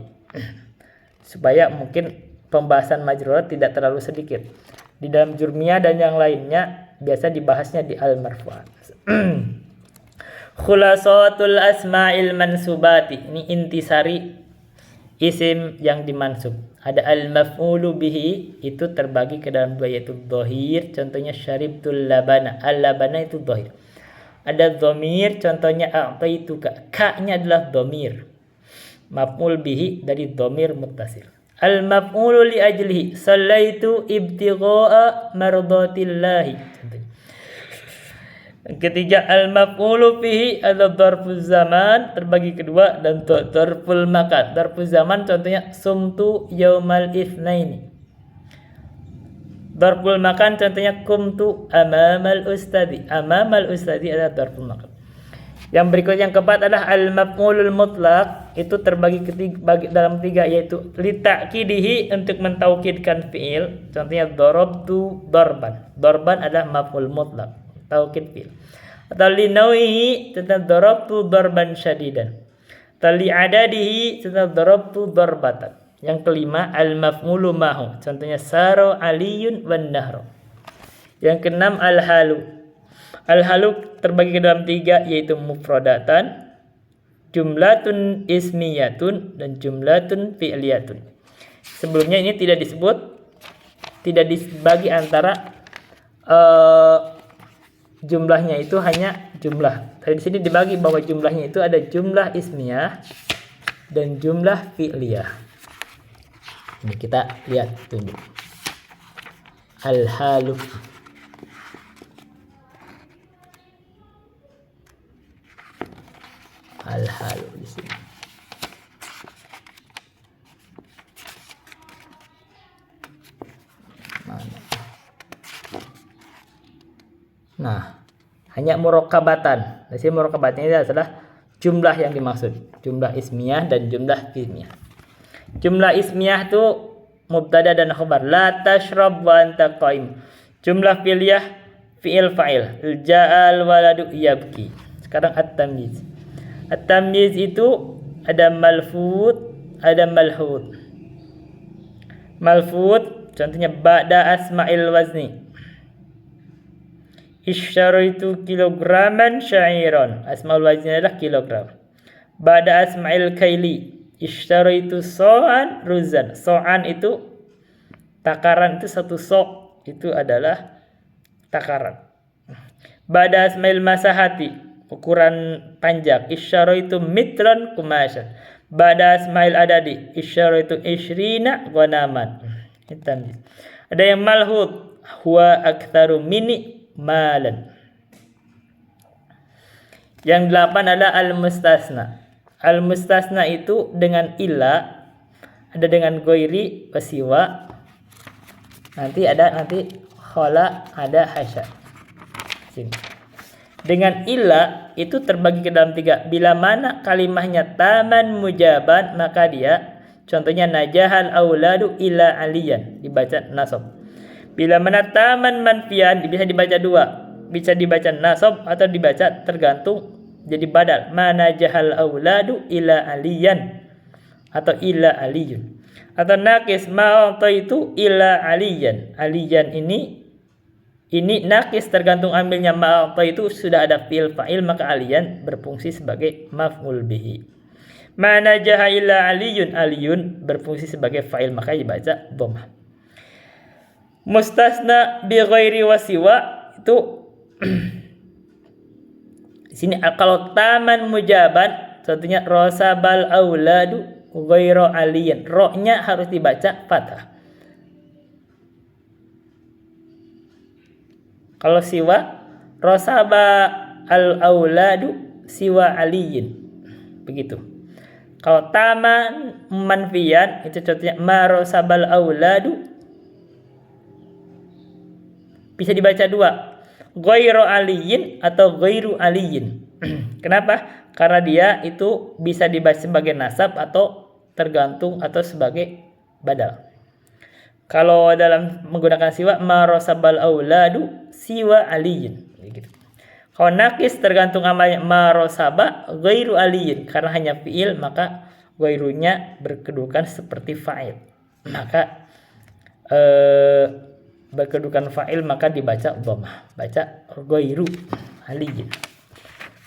supaya mungkin pembahasan majrurat tidak terlalu sedikit. Di dalam jurmiyah dan yang lainnya biasa dibahasnya di al-marfu'at. Khulasatul asma'il mansubati. Ini intisari isim yang dimansub. Ada al-maf'ulu bihi, itu terbagi ke dalam dua, yaitu dhahir. Contohnya syaribtul labana. Al-labana itu dhahir. Ada dhamir, contohnya a'taituka. Ka-nya adalah dhamir. Maf'ul bihi dari dhamir muttasil. Al-maf'ulu li ajlihi. Sallaitu ibtigha'a mardatillahi. Contohnya. Ketiga, al-maf'ulu fihi adalah dzarfuz zaman, terbagi kedua, dan dzarful makan. Dzarfuz zaman contohnya sumtu yaumal itsnaini. Dzarful makan contohnya kumtu amamal ustadi. Amamal ustadi adalah dzarful makan. Yang berikutnya yang keempat adalah al-maf'ulul mutlaq, itu terbagi dalam tiga, yaitu li ta'kidihi, untuk mentaukidkan fi'il. Contohnya darabtu darban. Darban adalah maf'ul mutlaq, taukid fi'il. Atau li nawihi, tentang darabtu darban syadidan. Atau li adadihi, tentang darabtu darbatan. Yang kelima al-maf'ulu mahu. Contohnya saro aliyun wan nahru. Yang keenam al-halu. Al-halu terbagi ke dalam 3 yaitu mufradatan, jumlatun ismiyatun, dan jumlatun fi'liyatun. Sebelumnya ini tidak dibagi antara jumlahnya itu hanya jumlah. Tapi di sini dibagi bahwa jumlahnya itu ada jumlah ismiyah dan jumlah fi'liyah. Ini kita lihat tunjuk. Al-halu. Al-halu di sini. Nah, hanya murokabatan. Di sini murokabatan ini adalah jumlah yang dimaksud, jumlah ismiyah dan jumlah fi'liyah. Jumlah ismiyah itu mubtada dan khabar. La tashrab wa anta qaim. Jumlah fi'liyah fi'il fa'il. Ja'al waladu yabki. Sekarang at-tamyiz. At-tamyiz itu ada malfud, ada malhud. Malfud contohnya ba'da asma'il wazni. Isyaraitu kilograman syairon. Asma'ul wazni adalah kilogram. Ba'da asma'il kaili. Isyaraitu so'an ruzan. So'an itu takaran, itu satu so' itu adalah takaran. Ba'da asma'il masahati. Ukuran panjang. Isyaraitu mitran kumasyan. Ba'da asma'il adadi. Isyaraitu ishrina ghanaman. Ada yang malhud. Huwa aktsaru mini malan. Yang 8 adalah al-mustasna. Al-mustasna itu dengan illa, ada dengan goiri wasiwa. Nanti khala, ada hasya. Sini. Dengan illa itu terbagi ke dalam 3. Bila mana kalimahnya taman mujaban, maka dia contohnya najahal auladu ila aliyan, dibaca nasab. Bila mana taman manfian bisa dibaca 2, bisa dibaca nasab atau dibaca tergantung jadi badal. Mana jahal auladu ila aliyan atau ila aliyun. Atau nakis ma'ata itu ila aliyan. Aliyan ini nakis tergantung ambilnya ma'ata itu sudah ada fi'il fa'il, maka aliyan berfungsi sebagai maf'ul bihi. Mana jahal ila aliyun, aliyun berfungsi sebagai fa'il, maka dibaca dhammah. Mustasna bi ghairi wasiwa itu di sini kalau taman mujaban contohnya rosabal auladu ghairu aliyan, ro-nya harus dibaca fathah. Kalau siwa rosaba al auladu siwa aliyin, begitu. Kalau taman manfiyan itu contohnya ma rosabal auladu, bisa dibaca 2, ghairu aliyin atau ghairu aliyin. Kenapa? Karena dia itu bisa dibaca sebagai nasab atau tergantung atau sebagai badal. Kalau dalam menggunakan siwa marosabal auladu siwa aliyin gitu. Kalau nakis tergantung amalnya marosaba ghairu aliyin, karena hanya fiil maka ghairunya berkedudukan seperti fa'il. Maka berkedudukan fa'il maka dibaca dhammah, baca ghairu aliyin.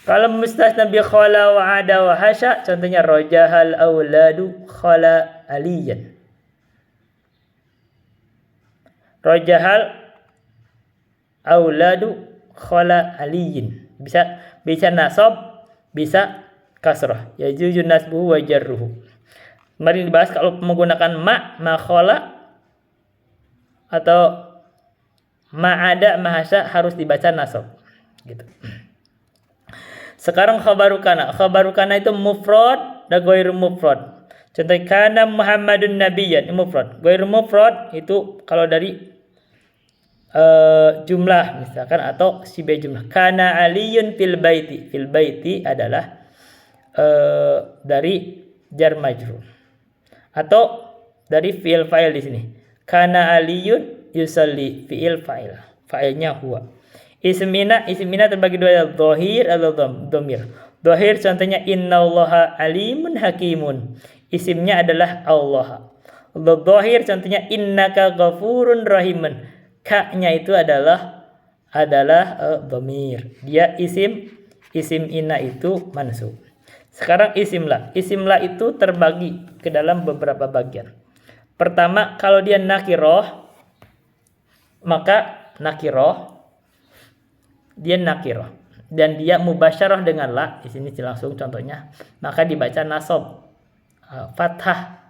Kalau mustasna bi khala wa ada wa hasya contohnya rajahal auladu khala aliyan. Rajahal auladu khala aliyin, bisa nasab, bisa kasrah. Yajuzu nasbuhu wa jarruhu. Kemarin dibahas kalau menggunakan ma khala atau ma'ada mahasya harus dibaca nasab gitu. Sekarang khabarukana. Khabarukana itu mufrad dan ghairu mufrad. Contoh kana Muhammadun nabiyyan, mufrad. Ghairu mufrad itu kalau dari jumlah misalkan atau sibah jumlah. Kana aliyun fil baiti. Fil baiti adalah dari jar majrur. Atau dari fi'il fa'il di sini. Kana aliyun yusalli, fi'il fa'il. Fa'ilnya huwa. Ismina terbagi 2, dhahir atau dhamir. Dhahir contohnya innallaha alimun hakimun. Isimnya adalah Allah. Dhahir contohnya innaka ghafurun rahimun. Ka-nya itu adalah dhamir. Dia isim inna itu mansub. Sekarang isim la. Isim la itu terbagi ke dalam beberapa bagian. Pertama, kalau dia nakiroh, maka dia nakiroh dan dia mubasyarah dengan la, di sini langsung contohnya, maka dibaca nasab, fathah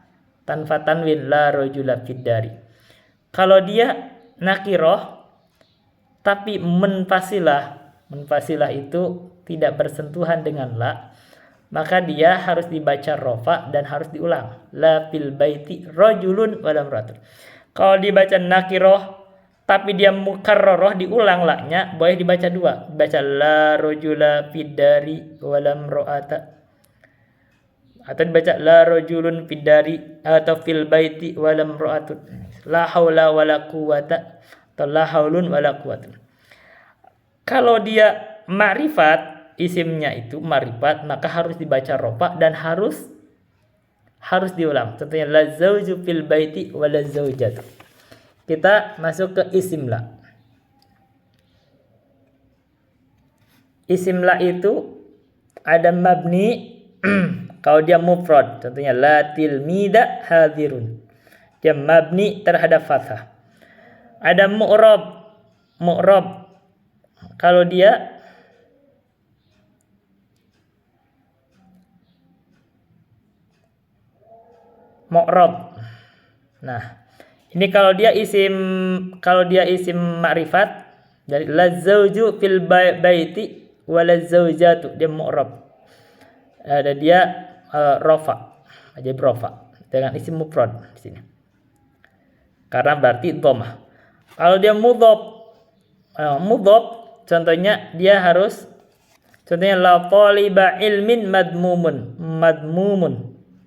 tanpa tanwin, la rajula fid dari. Kalau dia nakiroh tapi munfasilah itu tidak bersentuhan dengan la, maka dia harus dibaca rofa dan harus diulang. La fil baiti rajulun walam ratul. Kalau dibaca nakiroh tapi dia mukarrarah, diulang la-nya, boleh dibaca dua. Baca la rajula fid dari walam ra'ata. Atau dibaca la rajulun fid dari atau fil baiti walam ra'atun. La haula wala quwata atau la haulun wala quwatun. Kalau dia ma'rifat, isimnya itu ma'rifat, maka harus dibaca rofa dan harus diulang. Contohnya la zauju fil baiti wala zaujatu. Kita masuk ke isim la. Isim la itu ada mabni kalau dia mufrad, contohnya la tilmida hadirun. Dia mabni terhadap fathah. Ada mu'rab. Kalau dia mu'rab. Nah, ini kalau dia isim ma'rifat dari la zauju fil baiti wala zaujatu, dia mu'rab. Ada dia rofa, aja rofa dengan isim mufrad di sini. Karena berarti dhammah. Kalau dia mudhaf, contohnya dia harus la taliba ilmin madmumun.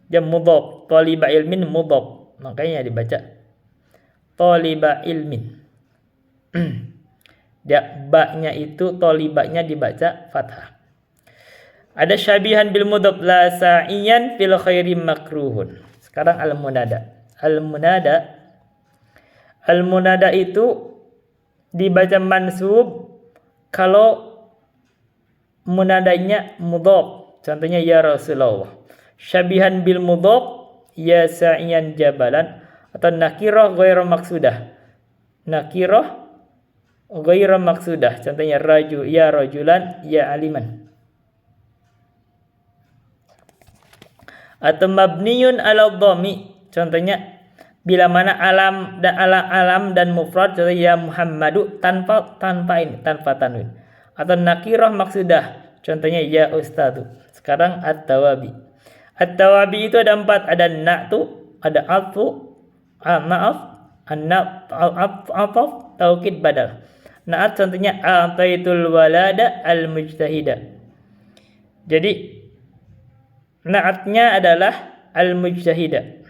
Dia mudhaf, taliba ilmin mudhaf. Makanya dibaca taliba ilmin. Dia ba-nya itu talibanya dibaca fathah. Ada syabihan bil mudhaf la sa'iyan fil khairi makruhun. Sekarang al-munada. Al-munada itu dibaca mansub kalau munadanya mudhaf. Contohnya ya Rasulullah. Syabihan bil mudhaf ya sa'iyan jabalan, atau nakirah ghairu maksudah. Contohnya ya rajulan ya aliman. Atau mabniyun ala dhammi. Contohnya bila mana alam dan mufrad, contohnya ya Muhammadu tanpa tanwin. Atau nakirah maksudah. Contohnya ya ustadu. Sekarang at-tawabi. At-tawabi itu ada 4, ada na'tu, ada atfu, ataf, taukid, badal. Na'at contohnya a'taitul walada al-mujtahida. Jadi na'atnya adalah al-mujtahida.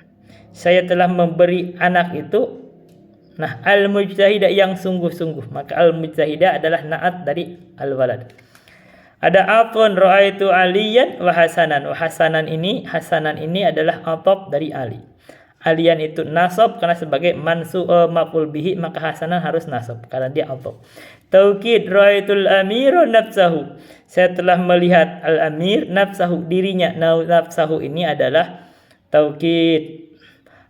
Saya telah memberi anak itu. Nah, al-mujtahida yang sungguh-sungguh. Maka al-mujtahida adalah na'at dari al-walad. Ada afun ra'aitu aliyan wa hasanan. Hasanan ini adalah ataf dari ali. Aliyan itu nasab karena sebagai maf'ul bihi, maka hasanan harus nasab karena dia ataf. Taukid ra'aitul amiru nafsahu. Saya telah melihat al-amir nafsahu, dirinya. Nafsahu ini adalah taukid.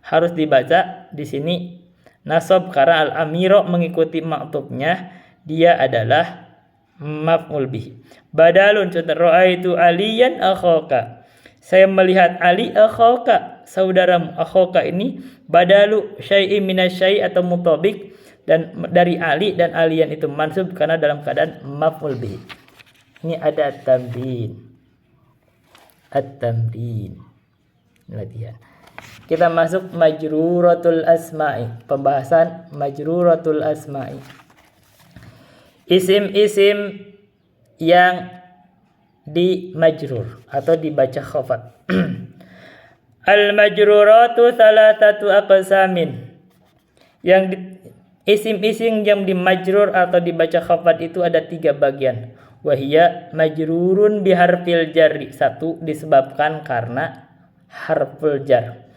Harus dibaca di sini nasab karena al-amiru mengikuti ma'tufnya, dia adalah maf'ul bihi. Badalun contoh ra'aitu aliyan akhaka. Saya melihat Ali akhaka, saudaramu. Akhaka ini badalu syai'in minasyai' atau mutabik, dan dari Ali, dan aliyan itu mansub karena dalam keadaan maf'ul bihi. Ini ada at-tamrin. Latihan. Kita masuk majruratul asma'i. Pembahasan majruratul asma'i. Isim-isim yang di majrur atau dibaca khafat. Al-majruratu salatatu aqsamin. Isim-isim yang di majrur atau dibaca khafat itu ada 3 bagian. Wahia majrurun biharfil jarri. 1, disebabkan karena harful jar.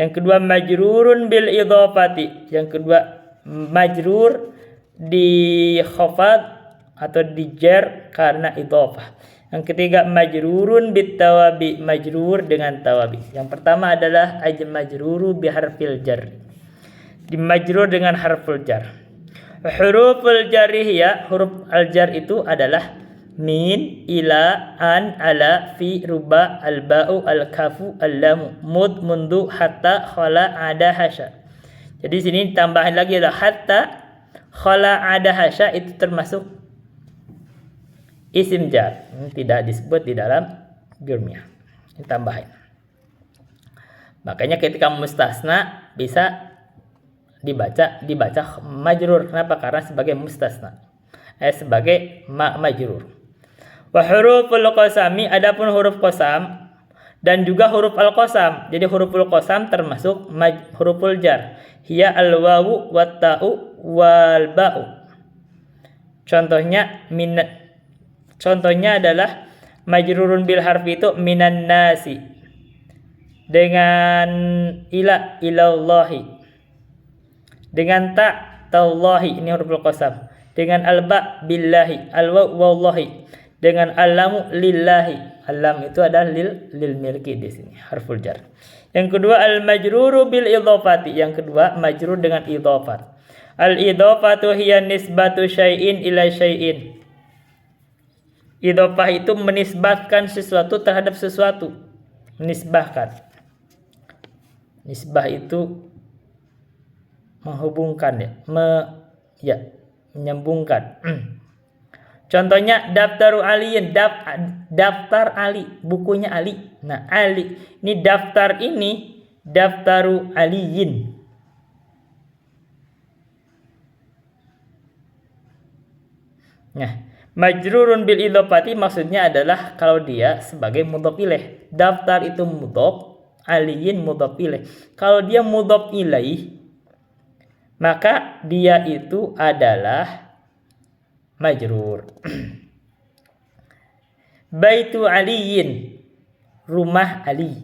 Yang kedua majrurun bil idhofati. Yang kedua majrur di khafad atau di jar karena idhofah. Yang ketiga majrurun bit tawabi, majrur dengan tawabi. Yang pertama adalah majruru bi harfil jar. Di majrur dengan harful jar. Huruful jarih huruf al-jar itu adalah min, ila, an, ala, fi, ruba, al-ba'u, al-kafu, al-lamu, mud, mundu, hatta, khala, ada, hasya. Jadi sini tambahan lagi adalah hatta, khala, ada, hasya itu termasuk isim jar. Tidak disebut di dalam jurmiyah. Ini tambahan. Makanya ketika mustasna bisa dibaca majrur. Kenapa? Karena sebagai mustasna. Sebagai majrur. Wa huruful qasami, adapun huruf qasam dan juga huruf al-qasam. Jadi huruful qasam termasuk huruful jar. Hiya al-wawu wat ta'u wal ba'u. Contohnya adalah majrurun bil harfi itu minan nasi. Dengan ilallahi. Dengan tallahi, ini huruful qasam. Dengan alba billahi, alwa wallahi. Dengan alamu lillahi. Alam itu adalah lil milki di sini, harful jar. Yang kedua al majruru bil idhofati. Yang kedua majrur dengan idhofat. Al idhofatu hiya nisbatu syai'in ila syai'in. Idhofah itu menisbatkan sesuatu terhadap sesuatu. Menisbahkan. Nisbah itu menghubungkan menyambungkan. Contohnya daftaru aliyin, daftar Ali, bukunya Ali. Nah, Ali. Ini daftaru aliyin. Nah, majrurun bil idhofati maksudnya adalah kalau dia sebagai mudhof ilaih. Daftar itu mudhof, aliyin mudhof ilaih. Kalau dia mudhof ilaih, maka dia itu adalah majrur. Baitu aliyin, rumah Ali.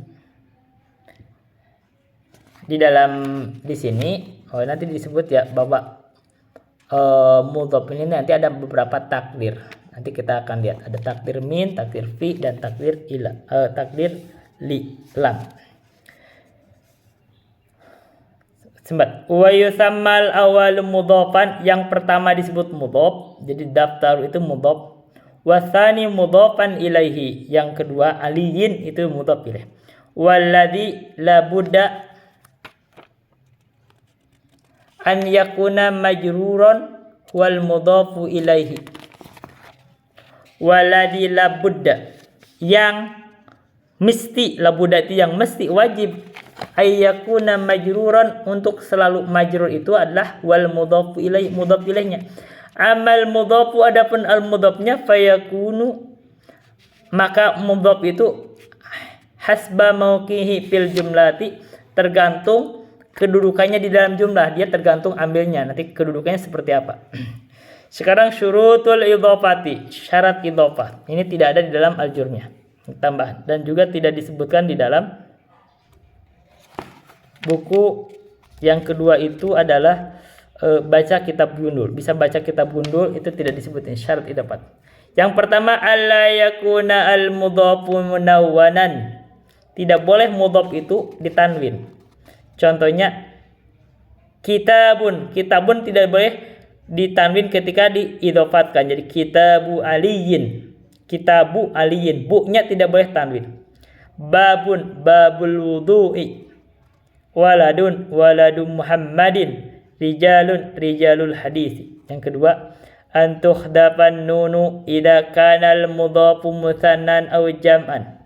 Di sini nanti disebut ya bahwa mudhof ini nanti ada beberapa takdir. Nanti kita akan lihat ada takdir min, takdir fi dan takdir li lam. Sembat. Wa yusammal awal mudhofan, yang pertama disebut mudhof. Jadi daftar itu mudhof. Wasani mudhofan ilaihi, yang kedua aliyin itu mudhof ilaih. Walladzi la budda an yakuna majruran wal mudhofu ilaihi. Walladzi la budda, yang mesti, la budda itu yang mesti, wajib, ayyakuna majruran, untuk selalu majrur itu adalah wal mudhofu ilaih, mudhof ilaihnya. Amal mudhofu, adapun al mudhofnya, fayakunu, maka mudhof itu hasba mauqihi fil jumlati, tergantung kedudukannya di dalam jumlah. Dia tergantung ambilnya nanti kedudukannya seperti apa. Sekarang syurutul idhofati, syarat idhofah. Ini tidak ada di dalam al-jurmiyah, tambahan, dan juga tidak disebutkan di dalam buku. Yang kedua itu adalah baca kitab gundul. Bisa baca kitab gundul, itu tidak disebutin syarat idhofat. Yang pertama, alla yakuna al mudhofu munawwanan. Tidak boleh mudhof itu ditanwin. Contohnya kitabun tidak boleh ditanwin ketika diidhofatkan. Jadi kitabu aliyin, bu-nya tidak boleh tanwin. Babul wudu'i, waladu Muhammadin, rijalul hadisi. Yang kedua, antukhdafan nunu idza kanal mudhafu musannan aw jam'an.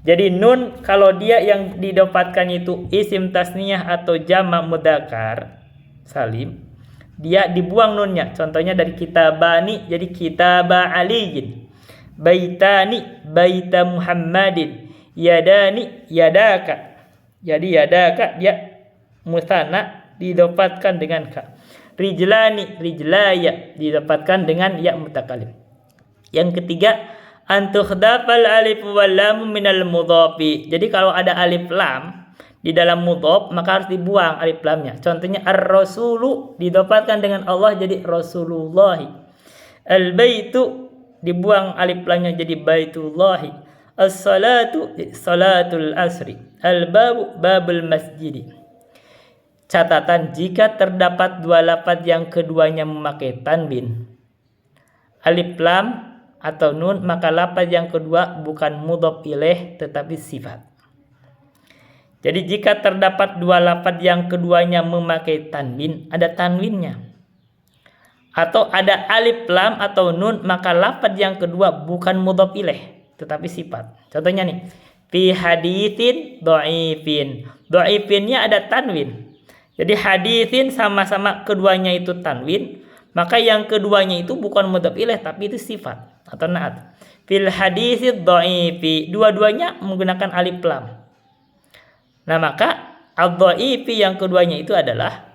Jadi nun kalau dia yang didapatkan itu isim tasniyah atau jama' mudzakkar salim, dia dibuang nunnya. Contohnya dari kitabani jadi kitaba aliyin, baitani baita Muhammadin, yadani yadaka. Jadi yadaka dia musanna didapatkan dengan ka. Rijlani rijlaya didapatkan dengan ya mutakalim. Yang ketiga, antukhdafal alif wal lam minal mudhafi. Jadi kalau ada alif lam di dalam mudhof maka harus dibuang alif lamnya. Contohnya ar-rasulu didhofalkan dengan Allah jadi Rasulullah. Al-baitu dibuang alif lamnya jadi Baitullah. As-salatu salatul asri. Al-babu babul masjid. Catatan, jika terdapat dua lafaz yang keduanya memakai tanwin, alif lam atau nun, maka lafaz yang kedua bukan mudhof ilaih tetapi sifat. Jadi jika terdapat dua lafaz yang keduanya memakai tanwin, ada tanwinnya, atau ada alif lam atau nun, maka lafaz yang kedua bukan mudhof ilaih tetapi sifat. Contohnya nih, fi haditsin dhaifin. Dhaifinnya ada tanwin. Jadi haditsin sama-sama keduanya itu tanwin, maka yang keduanya itu bukan mudhof ilaih tapi itu sifat atau naat. Fil haditsid dhaifi, dua-duanya menggunakan alif lam. Nah, maka ad-dhaifi yang keduanya itu adalah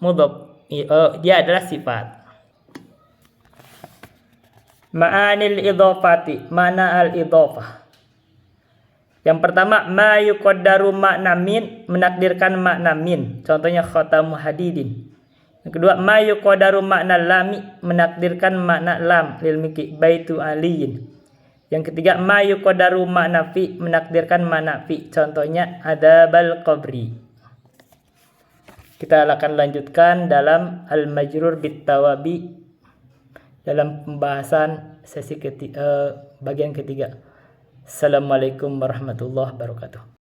mudhof, dia adalah sifat. Ma'anil idhofati, mana al-idhofah. Yang pertama, ma yuqaddaru makna min, menakdirkan makna min. Contohnya khatamu hadidin. Yang kedua, ma yuqaddaru makna lami, menakdirkan makna lam, lil miki baitu aliyin. Yang ketiga, ma yuqaddaru makna fi, menakdirkan makna fi. Contohnya adabal qabri. Kita akan lanjutkan dalam al-majrur bit tawabi dalam pembahasan sesi bagian ketiga. Assalamualaikum warahmatullahi wabarakatuh.